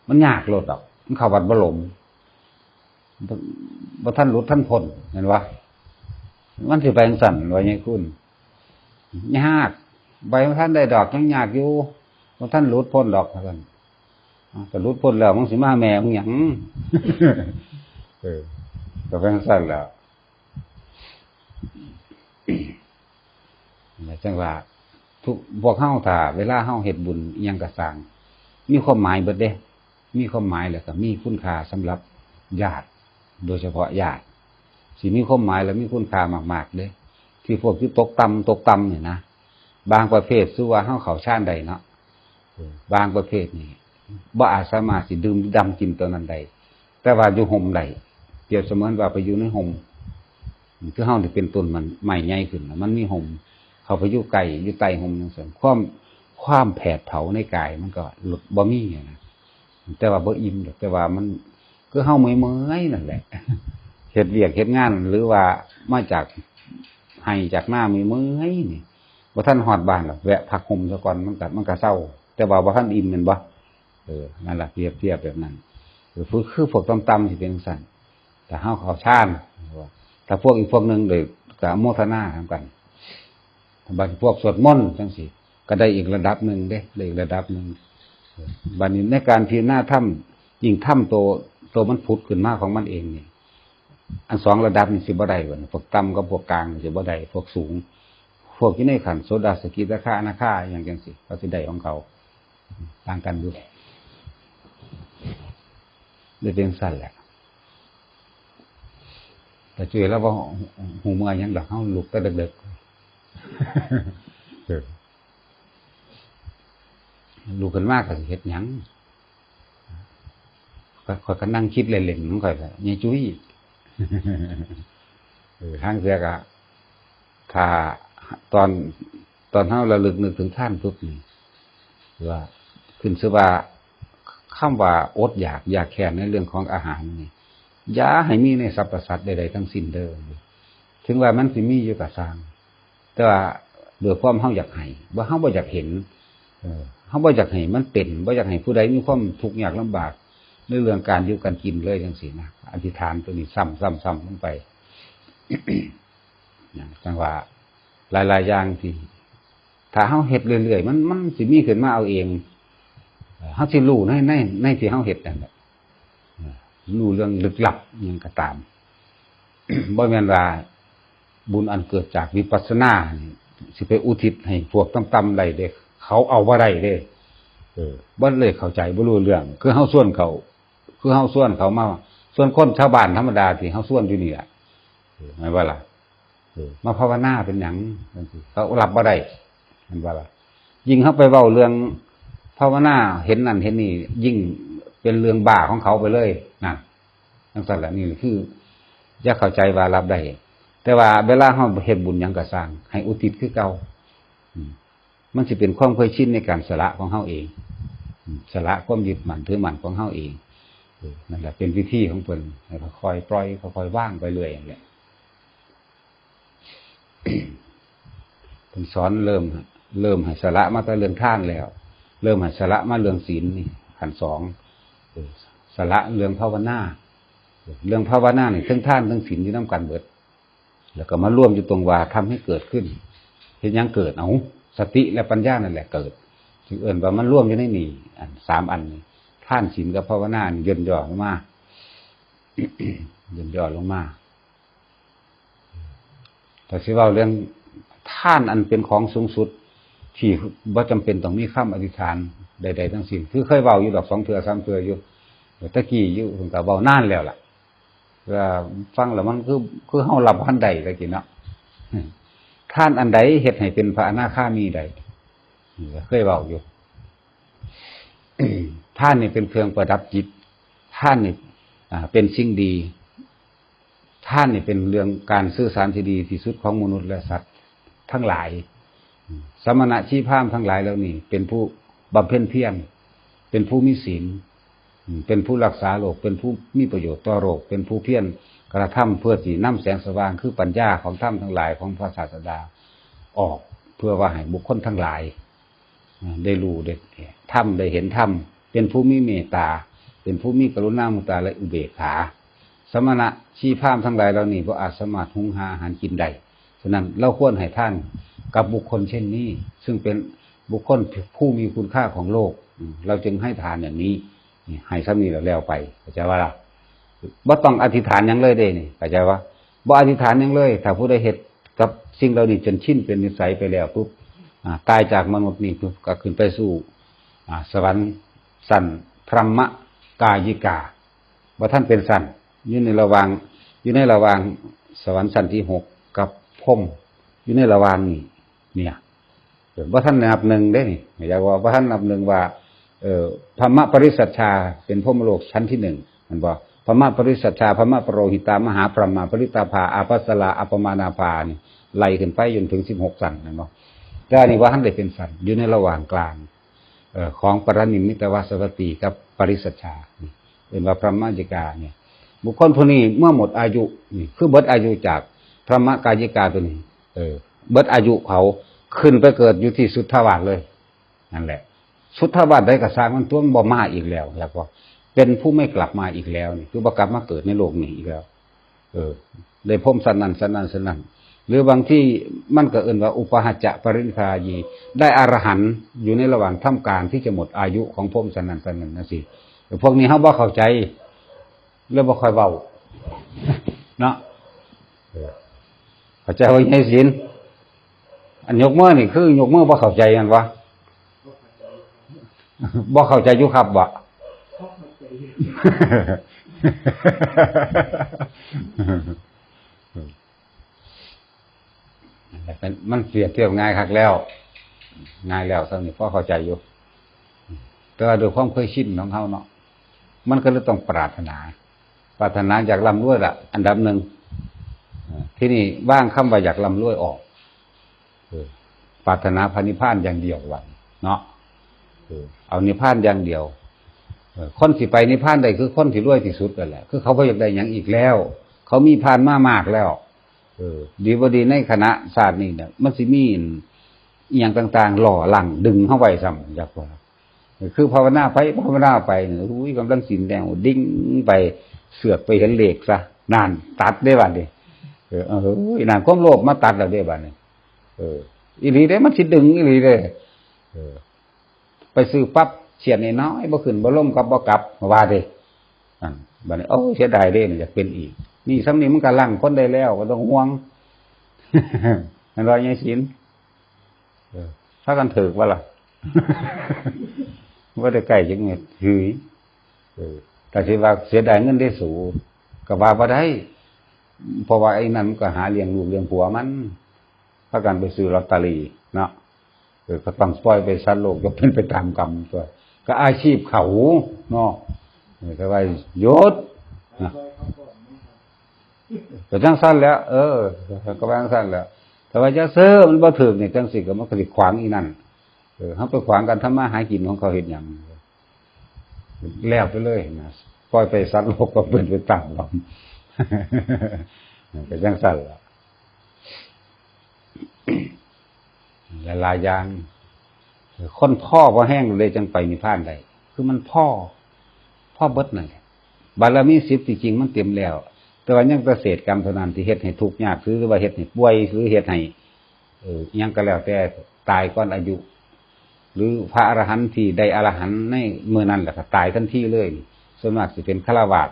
มันยากโลดดอกมันเข้าวัดบ่หลมบ่ทันหลุดทันพ้นเห็นบ่มันสิไปจังซั่นว่าไงคุณยากใบบ่ทันได้ดอกยังยากอยู่บ่ทันหลุดพ้นดอกว่าซั่นแต่หลุดพ้นแล้วมึงสิมาแม่มึงหยังก็เป็นจังซั่นแล้วจังว่าทุกพวกเฮาถ้าเวลาเฮาเฮ็ดบุญอิหยังก็สร้างมีความหมายเบิดเด้มีความหมายแล้วก็มีคุณค่าสำหรับญาติโดยเฉพาะญาติสิมีความหมายและมีคุณค่ามากๆเด้ที่พวกที่ตกต่ำเนี่ยนะบางประเภทสู้ว่าเฮาเข้าฌานได้เนาะบางประเภทนี่บ่อาจสามารถสิดื่มดำกินตัวนั้นได้แต่ว่าอยู่ห่มได้เปรียบเสมือนว่าไปอยู่ในห่มคือเฮานี่เป็นต้นมันใหม่ใหญ่ขึ้นมันมีห่มเข้าไปอยู่ไกลอยู่ใต้ห่มจังซั่นความแผดเผาในกายมันก็ลดบ่มีนะแต่ว่าบ่อิ่มดอกแต่ว่ามันคือเฮาเมื่อยๆนั่นแหละเฮ็ดเวียกเฮ็ดงานหรือว่ามาจากให้จากหน้าเมื่อยนี่บ่ทันฮอดบ้านหรอกแวะพักห่มซะก่อนมันก็เซาแต่ว่าบ่ทันอิ่มแม่นบ่นั่นล่ะเปรียบเทียบแบบนั้นคือพวกต่ำๆสิเป็นจังซั่นแต่เฮาเข้าฌานถ้าพวกอีกพวกนึงเลยก็โมทนาทำกันบางพวกสวดมนต์จังซี่ก็ได้อีกระดับนึงเด้ได้อีกระดับนึงบัดนี้ในการพิจารณาธรรมยิ่งธรรมตัวมันผุดขึ้นมาของมันเองนี่อันสองระดับนี่สิบ่ได้พวกต่ำกับพวกกลางสิบ่ได้พวกสูงพวกที่ในขันธ์โสดาสกิทาคาอนาคาอย่างจังซี่เขาสิได้ของเขาต่างกันอยู่ได้เป็นสั้นแหละแต่ช่วยแล้วว่าหูเมื่อยยังดอกเฮาลุกแต่ดึกๆลุกขึ้นมากก็เฮ็ดหยังค่อยก็นั่งคิดเล่นๆมันค่อยก็ยายจุ้ยทางเสียก็ถ้าตอนเฮาระลึกนึกถึงท่านปุ๊บนี่ว่าขึ้นชื่อว่าคำว่าอดอยากแค้นในเรื่องของอาหารนี่อย่าให้มีในสรรพสัตว์ใดๆทั้งสิ้นเด้อถึงว่ามันสิมีอยู่ก็สร้างแต่ว่าด้วยความเฮาอยากให้บ่เฮาบ่อยากเห็นเฮาบ่อยากให้มันเป็นบ่อยากให้ผู้ใดมีความทุกข์ยากลำบากในเรื่องการอยู่การกินเลยจังซี่นะอธิษฐานตัวนี้ซ้ำลงไปจังว่าหลายๆอย่างที่ถ้าเฮาเฮ็ดเรื่อยๆมันสิมีขึ้นมาเอาเองเฮาสิรู้ในที่เฮาเฮ็ดนั่นแหละรู้เรื่องลึกลับหยังก็ตาม บ่แม่นว่าบุญอันเกิดจากวิปัสสนาสิไปอุทิศให้พวกต่ำๆได้เด้เขาเอาบ่ได้เด้บ่เลยเข้าใจบ่รู้เรื่องคือเฮาส่วนเขามาส่วนคนชาวบ้านธรรมดาที่เฮาส่วนอยู่นี่แหละหมายว่าล่ะมาภาวนาเป็นหยังจังซี่เขารับบ่ได้แม่นว่าล่ะยิ่งเฮาไปเว้าเรื่องภาวนาเห็นนั่นเห็นนี่ยิ่งเป็นเรื่องบ้าของเขาไปเลยนั่นจังซั่นล่ะนี่คืออย่าเข้าใจว่ารับได้แต่ว่าเวลาเฮาเฮ็ดบุญหยังก็สร้างให้อุทิศคือเก่ามันสิเป็นความเคยชินในการสละของเฮาเองสละความยึดมั่นถือมั่นของเฮาเองนั่นแหละเป็นวิธีของเพิ่นให้ค่อยปล่อยค่อยๆว่างไปเรื่อยอย่างเงี้ยเพิ่นสอนเริ่มให้สละมาแต่เรื่องทานแล้วเริ่มให้สละมาเรื่องศีลนี่ขั้น2สละเรื่องภาวนาเรื่องภาวนานี่ทั้งทานทั้งศีลอยู่นำกันเบิดแล้วก็มาร่วมอยู่ตรงว่าทำให้เกิดขึ้นเห็นยังเกิดเอาสติและปัญญานั่นแหละเกิดถึงเอิ้นว่ามันร่วมอยู่ในนี่3อันนี้ทานศีลกับภาวนาย่นย่อลงมา ย่นย่อลงมาแต่สิเว้าเรื่องทานอันเป็นของสูงสุดที่บ่จำเป็นต้องมีคำอธิษฐานใดๆทั้งสิ้นคือเคยเว้าอยู่ดอก2เทื่อ3เทื่ออยู่ตะกี้อยู่เพิ่นก็เว้านานแล้วล่ะว่าฟังแล้วมันคือเฮารับอันใดตะกี้เนาะทานอันใดเฮ็ดให้เป็นพระอนาคามีใดเคยเว้าอยู่ ท่านนี่เป็นเครื่องประดับจิตท่านนี่เป็นสิ่งดีท่านนี่เป็นเรื่องการสื่อสารที่ดีที่สุดของมนุษย์และสัตว์ทั้งหลายสมณะชีพราหมณ์ทั้งหลายแล้วนี่เป็นผู้บำเพ็ญเพียร เป็นผู้มีศีลเป็นผู้รักษาโลกเป็นผู้มีประโยชน์ต่อโลกเป็นผู้เพียรกระทำเพื่อที่นำแสงสว่างคือปัญญาของธรรมทั้งหลายของพระศาสดาออกเพื่อว่าให้บุคคลทั้งหลายได้รู้ได้ธรรมได้เห็นธรรมเป็นผู้มีเมตตาเป็นผู้มีกรุณามุตตาและอุเบกขาสมณะชีพามทั้งหลายเหล่านี้บ่อาจสามารถหุงหาอาหารกินได้ฉะนั้นเราควรให้ท่านกับบุคคลเช่นนี้ซึ่งเป็นบุคคลผู้มีคุณค่าของโลกเราจึงให้ทานอย่างนี้ให้ซ้ำนี้แล้วไปเข้าใจว่าล่ะบ่ต้องอธิษฐานหยังเลยเด้นี่เข้าใจว่าบ่อธิษฐานหยังเลยถ้าผู้ใดเฮ็ดกับสิ่งเหล่านี้จนชินเป็นนิสัยไปแล้วปุ๊บตายจากมนุษย์นี่ปุ๊บก็ขึ้นไปสู่สวรรค์สันพรหมกายิกาว่าท่านเป็นสันอยู่ในระหว่างสวรรค์สันที่6กับพรหมอยู่ในระหว่างนี้เนี่ยว่าท่านนับหนึ่งได้นี่อยากว่าท่านนับหนึ่งว่าพรหมปริสัชชาเป็นพรหมโลกชั้นที่1มันบอกพรหมปริสัชชาพรหมปโรหิตามหาพรหมปริตาภาอาภัสสราอัปมานาภานี่ไล่ขึ้นไปจนถึง16สันนั่นบอกก็นี่ว่าท่านได้เป็นสันอยู่ในระหว่างกลางของปรนิมมิตวาสวัตตีกับปริสัชชาเป็นว่าพรหมยิกาเนี่ยบุคคลผู้นี้เมื่อหมดอายุนี่คือเบิดอายุจากพรหมกายิกาตัวนี้เบิดอายุเขาขึ้นไปเกิดอยู่ที่สุทธาวาสเลยนั่นแหละสุทธาวาสได้กระสร้างมันตัวบ่มาอีกแล้วแล้วก็เป็นผู้ไม่กลับมาอีกแล้วนี่คือบ่กลับมาเกิดในโลกนี้อีกแล้วได้พรหมสันนันหรือบางที่มันก็เอิ้นว่าอุปหัจจะปรินิพพายีได้อรหันต์อยู่ในระหว่างท่ามกลางที่จะหมดอายุของพรหมสันนันนั่นสิพวกนี้เฮาบ่เข้าใจแล้วบ่ค่อยเว้าเนาะเข้าใจว่าให้ศีลอันยกมือนี่คือยกมือบ่เข้าใจกันวะบ่เข้าใจอยู่ครับบ่มันเปรียบเทียบง่ายคักแล้วง่ายแล้วซั่นนี่พอเข้าใจอยู่แต่ว่าด้วยความเคยชินของเฮาเนาะมันก็เลยต้องปรารถนาอยากร่ำรวยล่ะอันดับหนึ่งที่นี่ว่างคำว่าอยากร่ำรวยออกปรารถนาพระนิพพานอย่างเดียววันเนาะเอานิพพานอย่างเดียวคนสิไปนิพพานได้คือคนที่รวยที่สุดนั่นแหละคือเขาบ่อยากได้หยังอีกแล้วเขามีพานมากแล้วดีบ่ดีในคณะศาสตร์นี่เนี่ยมันสิมีอีหยังต่างๆหล่อหลั่งดึงเข้าไว้ซ้ำอยากว่าคือภาวนาไปเนี่ยอุ้ยกำลังสินแดงดิ้งไปเสือกไปเห็นเลขซะนานตัดได้บัดนี้นานความโลภมาตัดแล้วได้บัดนี้อีหลีได้มันสิดึงอีหลีเด้ไปซื้อปั๊บเฉียดน้อยบ่ขึ้นบ่ลงกับบ่กลับว่าเด้นั่นบัดนี้เสียดายเด้อยากเป็นอีกนี่ซ้ำนี้มันก็ลั่งคนได้แล้วก็ต้องห่วงนั่นว่ายังศีลถ้ากันถึกว่าล่ะว่าได้ใกล้จังไงหืยแต่สิว่าเสียดายเงินได้สูก็ว่าบ่ได้เพราะว่าไอ้นั่นก็หาเลี้ยงลูกเลี้ยงผัวมันถ้ากันไปซื้อลอตเตอรี่เนาะก็ต้องปล่อยไปสัตว์โลกก็เป็นไปตามกรรมตัวก็อาชีพเขาเนาะแต่ว่ายศนะก็จังสั้นแล้วก็จังสั้นแล้วแต่ว่าจะซื้อมันบ่ถึกนี่จังสิก็มันก็สิขวางอีนั่นเฮาไปขวางกันทำมาหากินของเขาเฮ็ดหยังแล้วไปเลยนะปล่อยไปสัตว์โลกก็เป็นไปตามกรรมก็จังสั้นแล้วหลายอย่างคนพ่อบ่แห้งเลยจังไปนิพพานได้คือมันพ่อเบิดนั่นแหละบารมี10จริงๆมันเต็มแล้วแต่ว่ายังเศษกรรมเท่านั้นที่เฮ็ดให้ทุกข์ยากหรือว่าเฮ็ดให้ป่วยหรือเฮ็ดให้ยังก็แล้วแต่ตายก่อนอายุหรือพระอรหันต์ที่ได้อรหันต์ในเมื่อนั้นแหละก็ตายทันทีเลยส่วนมากสิเป็นฆราวาส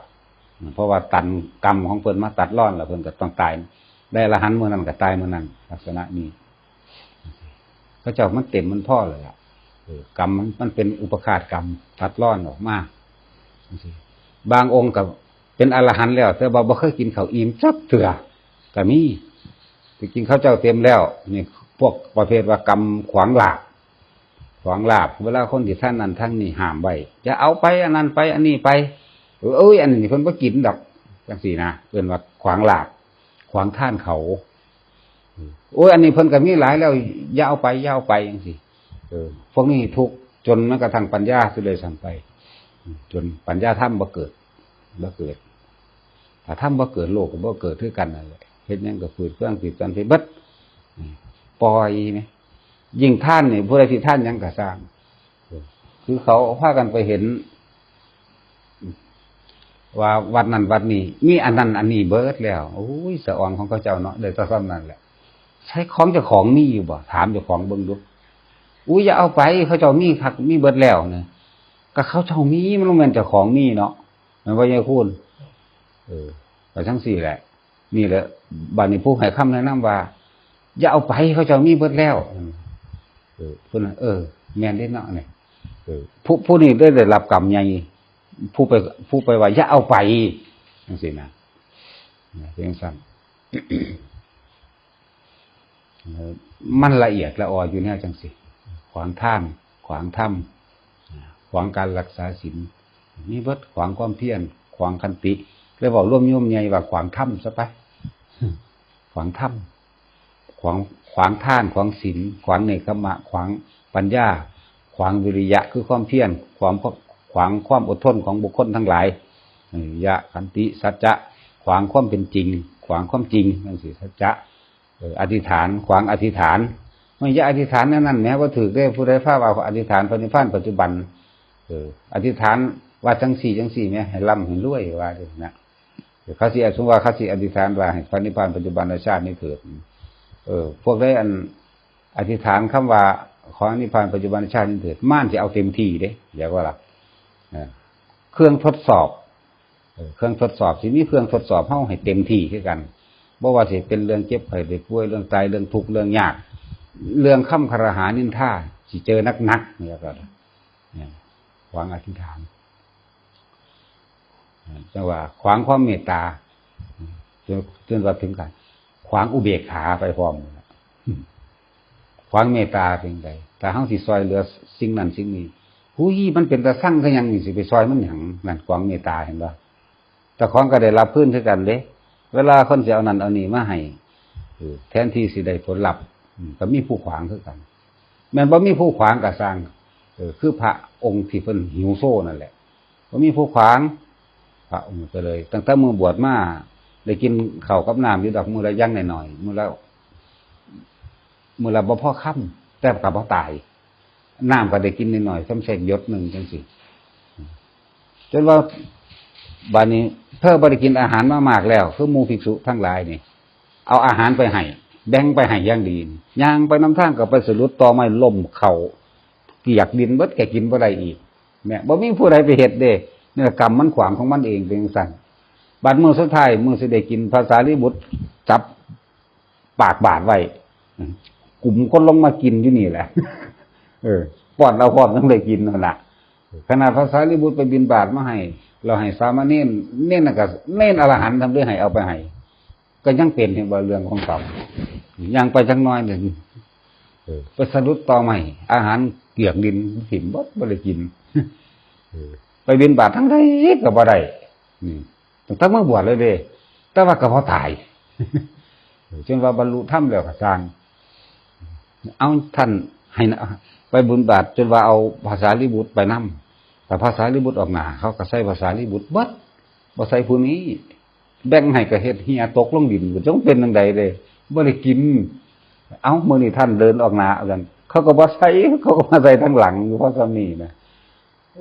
เพราะว่าตันกรรมของเพิ่นมาตัดรอนแล้วเพิ่นก็ต้องตายได้อรหันต์เมื่อนั้นก็ตายเมื่อนั้นลักษณะนี้พระเจ้ามันเต็มมันพ่อเลยล่ะกรรมมันเป็นอุปคาตกรรมตัดรอนออกมาบางองค์ก็เป็นอรหันต์แล้วแต่บ่เคยกินข้าวอิ่มจักเทื่อก็มีที่กินข้าวเจ้าเต็มแล้วนี่พวกประเภทว่ากรรมขวางลาภเวลาคนที่ท่านนั้นทั้งนี้ห้ามไว้จะเอาไปอันนั้นไปอันนี้ไปอันนี้เพิ่นบ่กินดอกจังซี่นะเอิ้นว่าขวางลาภขวางท่านเขาอันนี้เพิ่นก็มีหลายแล้วอย่าเอาไปจังซี่พวกนี้ทุกข์ จนแม้กระทั่งปัญญาสิเลยสั่งไปจนปัญญาธรรมบ่เกิดถ้าธรรมบ่เกิดโลกก็บ่เกิดคือกันนั่นแหละเฮ็ดหยังก็ฝืดเครื่องติดกันไปเบิดปล่อยไหมยิ่งท่านนี่ผู้ใดที่ท่านหยังก็สร้างคือเขาพากันไปเห็นว่าวัดนั้นวัดนี้มีอันนั้นอันนี้เบิดแล้วโอ้ยสะออนของเขาเจ้าเนาะเลยต้องนั่นแหละใช้ของเจ้าของมีอยู่บ่ถามเจ้าของเบิ่งดูอุ้ยอย่าเอาไปเขาเจ้ามีคักมีเบิดแล้วเนี่ยก็เขาเจ้ามีมันบ่แม่นเจ้าของมีเนาะมันว่าอย่างคุณก็ทั้งสี่แหละนี่แหละบัดนี้ผู้ให้คำแนะนำว่าอย่าเอาไปเขาเจ้ามีเบิดแล้วเพิ่นแม่นได้เนาะเนี่ยผู้นี้ได้รับกรรมใหญ่ผู้ไปว่าอย่าเอาไปจังซี่นะเพียงสั้น มันละเอียดละอออยู่แนวจังซี่ขวางท่านขวางธรรมขวางการรักษาศีลมีเบิดขวางความเพียรขวางขันติเลยบอกร่วมโยมใหญ่ว่าขวางธรรมซะไปขวางธรรมขวางท่านขวางศีลขวางเนกขมะขวางปัญญาขวางวิริยะคือความเพียรขวางความอดทนของบุคคลทั้งหลายยะขันติสัจจะขวางความเป็นจริงขวางความจริงนั่นสิสัจจะอธิษฐานขวางอธิษฐานไม่ยะอธิษฐานนั่นแม้ว่าถือได้ผู้ใดพาว่าอธิษฐานพระนิพพานปัจจุบันอธิษฐานว่าจังสี่เนี่ยให้ร่ำให้รวยว่าด้วยนะเขาสิสมมติว่าเขาสิอธิษฐานว่าให้พระนิพพานปัจจุบันชาตินี้เกิดพวกได้อธิษฐานคำว่าขอนิพพานปัจจุบันชาตินี้เกิดม่านจะเอาเต็มที่เด้เดี๋ยวว่าล่ะเครื่องทดสอบที่มีเครื่องทดสอบเฮาให้เต็มที่คือกันบ่ว่าสิเป็นเรื่องเจ็บไข้ได้ป่วยเรื่องตายเรื่องทุกข์เรื่องยากเรื่องค่ำคารหานินทาสิเจอนักเนี่ยก็ขวางอธิษฐานจังว่าขวางความเมตตาจนว่าถึงกันขวางอุเบกขาไปพร้อมขวางเมตตาเป็นไงแต่เฮาสิซอยเหลือสิ่งนั้นสิ่งนี้หูยมันเป็นตาสั่งก็ยังนี่สิไปซอยมันหยังนั่นขวางเมตตาเห็นบ่แต่ของก็ได้รับพื้นคือกันเด้เวลาคนสิเอานั่นเอานี่มาให้แทนที่สิได้ผลลัพธ์ก็มีผู้ขวางคือกันแม้นบ่มีผู้ขวางก็สร้างคือพระองค์ที่เพิ่นหิวโซ่นั่นแหละบ่มีผู้ขวางพระองค์ก็เลยตั้งแต่มื้อบวชมาได้กินข้าวกับน้ำอยู่ดอกมื้อละอย่างหน่อยๆมื้อละบ่พอค่ำแต่ก็บ่ตายน้ำก็ได้กินนิดหน่อยซ้ำเช็คหยดนึงจังซี่จนว่าบัดนี้เธอบ่ได้กินอาหารมามากแล้วคือหมู่ภิกษุทั้งหลายนี่เอาอาหารไปให้แบ่งไปให้อย่างดีย่างไปนำทางก็ไปสะดุดตอไม้ล้มเข่าเกียกดินเบิดแกกินบ่ได้อีกแม่บ่มีผู้ใดไปเฮ็ดเด้เนี่ยกรรมมันขวางของมันเองเป็นจังซั่นบัดมื้อสุดท้ายมื้อสิได้กินภาษาลิบุตรจับปากบาดไว้กลุ่มคนลงมากินอยู่นี่แหละป้อนเราพร้อมต้องได้กินนั่นล่ะขนาดภาษาลิบุตรไปบิณฑบาตมาให้เราให้สามเณรเน้นน่ะก็เน้นอรหันต์ทำด้วยให้เอาไปให้ก็ยังเป็นเห็นว่าเรื่องของกรรมยังไปจักน้อยนึงไปสะดุดต่อใหม่อาหารเกียกดินถิ่มบ่ได้กินไปบิณฑบาตทั้งใดก็บ่ได้นี่ตั้งแต่เมื่อบวชเลยเด้แต่ว่าก็พอตายจนว่าบรรลุธรรมแล้วก็สร้างเอาท่านให้ไปบิณฑบาตจนว่าเอาภาษาลิบุตรไปนำแต่ภาษาลิบุตรออกหน้าเขาก็ใส่ภาษาลิบุตรเบิดบ่ใส่ผู้นี้แบ่งให้ก็เฮ็ดเหี่ยตกลงดินก็จังเป็นจังได๋เด้บ่ได้กินเอ้ามื้อนี้ท่านเดินออกหน้ากันเขาก็บ่ใส่เขาก็มาใส่ทางหลังอยู่เพราะซำนี้นะ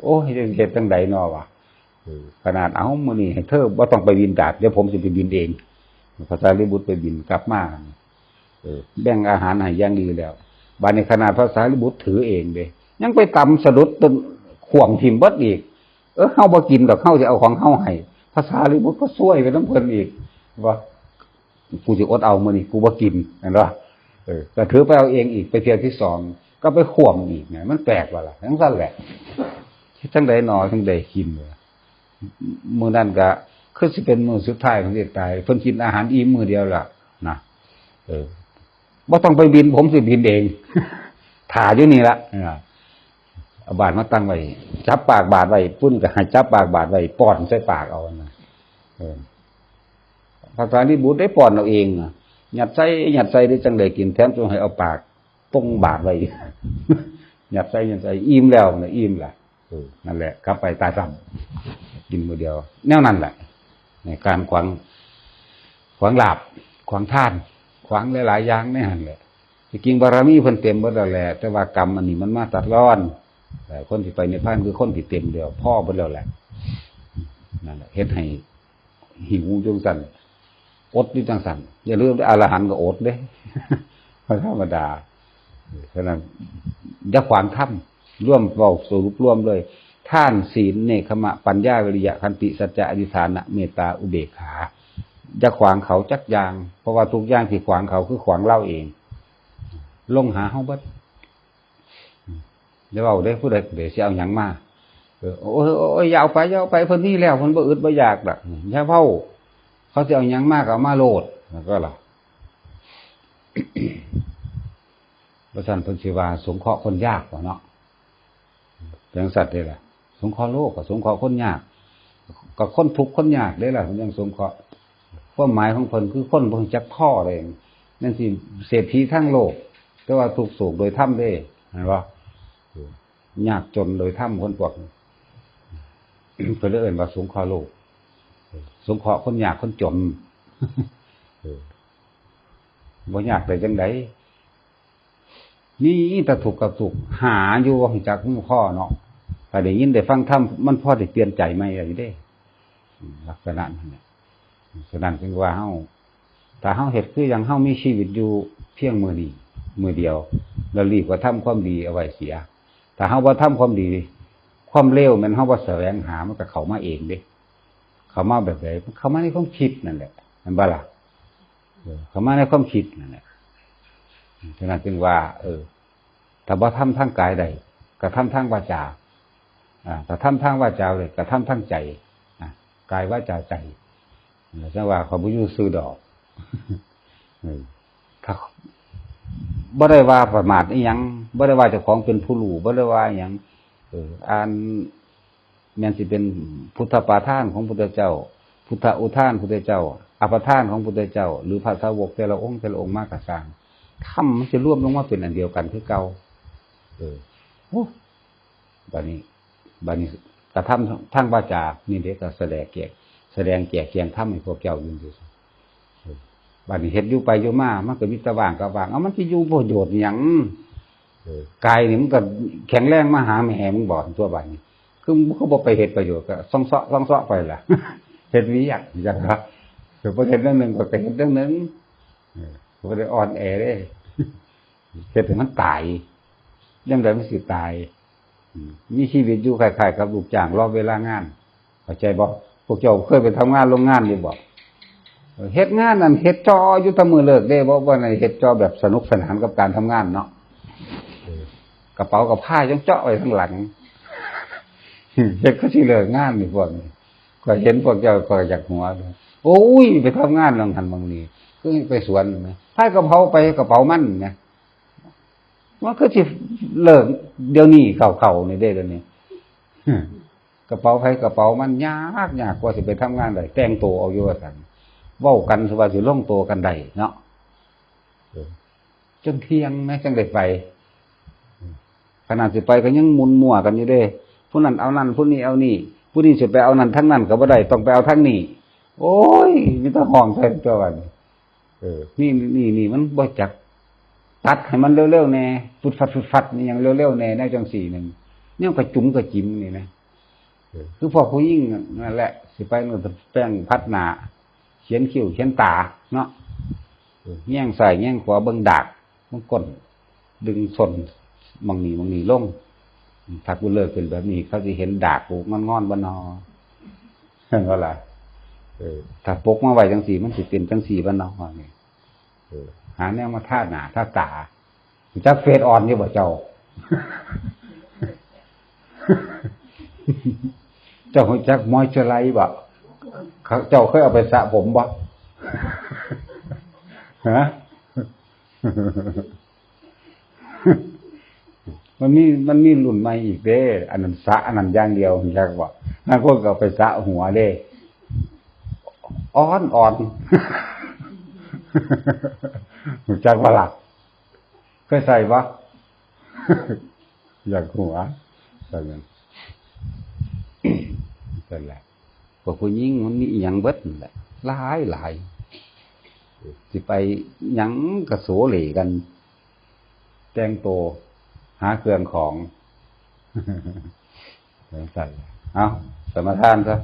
โอ้ยจะเฮ็ดจังได๋น้อวะขนาดเอ้ามื้อนี้ให้เธอบ่ต้องไปบิณฑบาตเดี๋ยวผมสิไปบิณเองภาษาลิบุตรไปบิณกลับมาแบ่งอาหารให้อย่างดีแล้วบัดนี้ขนาดภาษาลิบุตรถือเองเด้ยังไปตำสะดุดต้นขวางทิ่มเบิดอีกเฮาบ่กินดอกเฮาสิเอาของเฮาให้ภาษาลิบุตรก็ซวยไปนำเพิ่นอีกว่ากูสิอดเอามื้อนี้กูบ่กินเห็นบ่ก็ถือไปเอาเองอีกไปเที่ยวที่2ก็ไปขวมอีกไงมันแปลกว่าล่ะจังซั่นแหละจังได๋หนอจังได๋กินมื้อนั้นก็คือสิเป็นมื้อสุดท้ายของสิตายเพิ่นกินอาหารอิ่มมื้อเดียวล่ะนะบ่ต้องไปบินผมสิบินเองถ่าอยู่นี่ล่ะเอาบาดมาตั้งไว้จับปากบาดไว้ปุ้นก็ให้จับปากบาดไว้ป้อนใส่ปากเอานะภาษาลิบุตรได้ป้อนเอาเองหยัดใส่ได้จังได๋กินแถมจงให้เอาปากตรงบาดไว้ หยับใส่อิ่มแล้วนะอิ่มแหละนั่นแหละกลับไปตายซ้ำกินมื้อเดียวแนวนั้นแหละในการขวางลาภขวางทานขวางหลายๆอย่างในหั่นแหละที่จริงบารมีเพิ่นเต็มเบิดแล้วแหละแต่ว่ากรรมอันนี้มันมาตัดรอนแต่คนที่ไปนิพพานคือคนที่เต็มเดียวพ่อเบิดแล้วแหละนั่นแหละเฮ็ดให้หิวจังซั่นอดอยู่จังซั่นอย่าลืมอรหันต์ก็อดเด้ ธรรมดาฉะนั้นอย่าขวางธรรมร่วมเว้าสรุปร่วมเลยท่านศีลเนกขมะปัญญาวิริยะขันติสัจจะอธิษฐานะเมตตาอุเบกขาอย่าขวางเขาจักอย่างเพราะว่าทุกอย่างที่ขวางเขาคือขวางเราเองลงหาเฮาเบิดเดี๋ยวเอาได้ผู้ใดเดี๋ยวสิเอาหยังมาโอ้ยอย่าเอาไปเพิ่นนี่แล้วเพิ่นบ่อึดบ่อยากดอกอย่าเว้าเขาสิเอาหยังมาก็เอามาโลดแล้วก็ล่ะ พระท่านเพิ่นสิว่าสงเคราะห์คนยากกว่าเนาะเป็นสัตว์ได้ล่ะสงเคราะห์โลกกับสงเคราะห์คนยากก็คนทุกข์คนยากได้ล่ะเพิ่นยังสงเคราะห์ความหมายของเพิ่นคือคนบ่รู้จักพ่อเองนั่นสิเศรษฐีทั้งโลกแต่ว่าทุกข์โศกโดยธรรมเด้เห็นบ่ยากจนโดยธรรมคนพวกเพิ่นเลยเอิ้นว่าสงเคราะห์โลกสงเคราะห์คนยากคนจนบ่ยากได้จังได๋นี่แต่ถูกกับถูกหาอยู่ว่าจากมือพ่อเนาะแต่ได้ยินได้ฟังธรรมมันพ่อได้เปลี่ยนใจไหมอะไรได้ลักษณะนั้นฉะนั้นจึงว่าเฮาถ้าเฮาเฮ็ดคืออย่างเฮามีชีวิตอยู่เพียงมื้อนี้มื้อเดียวแล้วรีบว่าทำความดีเอาไว้เสียถ้าเฮาบ่ทำความดีความเลวมันเฮาบ่แสวงหามันก็เข้ามาเองเด้เข้ามาแบบไหนเข้ามาในความคิดนั่นแหละมันบ่ล่ะเข้ามาในความคิดนั่นแหละฉะนั้นจึงว่าถ้าบ่ทำทางกายใดก็ทำทางวาจาถ้าทำทางวาจาเลยก็ทำทางใจกายวาจาใจจังว่าเขาบ่อยู่ซื่อดอกถ้าบ่ได้ว่าประมาทอีหยังบ่ได้ว่าเจ้าของเป็นผู้รู้บ่ได้ว่าหยังอ่านแม้นสิเป็นพุทธปาทานของพุทธเจ้าพุทธอุทานพุทธเจ้าอภทานของพุทธเจ้าหรือพระสาวกแต่ละองค์มาก็สร้างธรรมมันจะรวมลงมาเป็นอันเดียวกันคือเก่าบัดนี้กระทำทางวาจานี่เด็กก็แสดงแจกแจงธรรมให้พวกเจ้าอยู่ซื่อบัดนี้เฮ็ดอยู่ไปอยู่มามันก็มีแต่ว่างก็ว่างมันสิอยู่บ่ประโยชน์หยังกายนี่มันก็แข็งแรงมาหาแม่มึงบ่ตัวบัดนี้คือเขาบ่ไปเฮ็ดประโยชน์ก็ซ่องเซาะไปล่ะเฮ็ดวิอยากจังว่าคือบ่เฮ็ดเรื่องนึงก็ไปเฮ็ดเรื่องนึงบ่ได้อ่อนแอเด้เฮ็ดให้มันตายยังไดมันสิตายมีชีวิตอยู่คล้ายๆกับลูกจ้างรอเวลางานเข้าใจบ่พวกเจ้าเคยไปทำงานโรงงานอยู่บ่เฮ็ดงานนั่นเฮ็ดจออยู่แต่มื้อเลิกเด้บ่ว่าเฮ็ดจอแบบสนุกสนานกับการทำงานเนาะกระเป๋ากับผ้าจังเจาะไว้ข้างหลังเฮ็ดก็สิเลิกงานนี่พวกนี้ก็เห็นพวกเจ้าก็อยากหัวโอ้ยไปทำงานลองหันบางนี้คือไปสวนนะพายกระเป๋าไปกระเป๋ามันนะมันก็สิเลิกเดี๋ยวนี้เข้าๆนี่ได้เดี๋ยวนี้กระเป๋าไผกระเป๋ามันยากกว่าสิไปทำงานได้แต่งตัวเอาอยู่ว่าซั่นเว้ากันสิว่าสิลงตัวกันได้เนาะจนเที่ยงแม้จังได้ไปขนาดสิไปก็ยังมุนมั่วกันอยู่เด้ผู้นั้นเอานั่นผู้นี้เอานี่ผู้นี้สิไปเอานั่นทั้งนั้นก็บ่ได้ต้องไปเอาทั้งนี้โอ้ยมีแต่ห้องใส่ตัวกันนี่มันบ่จักตัดให้มันเร็วๆแน่ฟุดฟัดนี่ยังเร็วๆแน่ได้จัง4นึงยังกระจุ๋มกระจิ๋มนี่นะคือพอผู้หญิงนั่นแหละสิไปมันก็แป้งพัดหน้าเขียนคิ้วเขียนตาเนาะแง่งใส่แง่งขวาเบิ่งดากมันก้นดึงส้นบางนี่ลงถ้ากูเลิกเป็นแบบนี้เขาสิเห็นดากกูงอนๆบ่นอเห็นบ่ล่ะถ้าปกมาไว้จัง4มันสิเป็นจัง4บ่นอนี่หาแนวมาท่าหน้าท่าตาจักเฟซออนอยู่บ่เจ้าเจ้าฮู้จักมอยเจอร์ไลท์บ่เจ้าเคยเอาไปสระผมบ่ฮะมันมีรุ่นใหม่อีกเด้อันนั้นสระอันนั้นอย่างเดียวฮู้จักบ่นั่นคนก็เอาไปสระหัวเด้อ่อนรู้จักบ่ล่ะเคยใส่บ่ อยากหัวแต่เงินนั่นแหละ พวกผู้หญิงมันมีอิหยังเบิดนั่นแหละหลายสิไปหยังกระโสเหล่กัน แต่งตัวหาเครื่องของสั่นแหละ เอาสมาทานซะ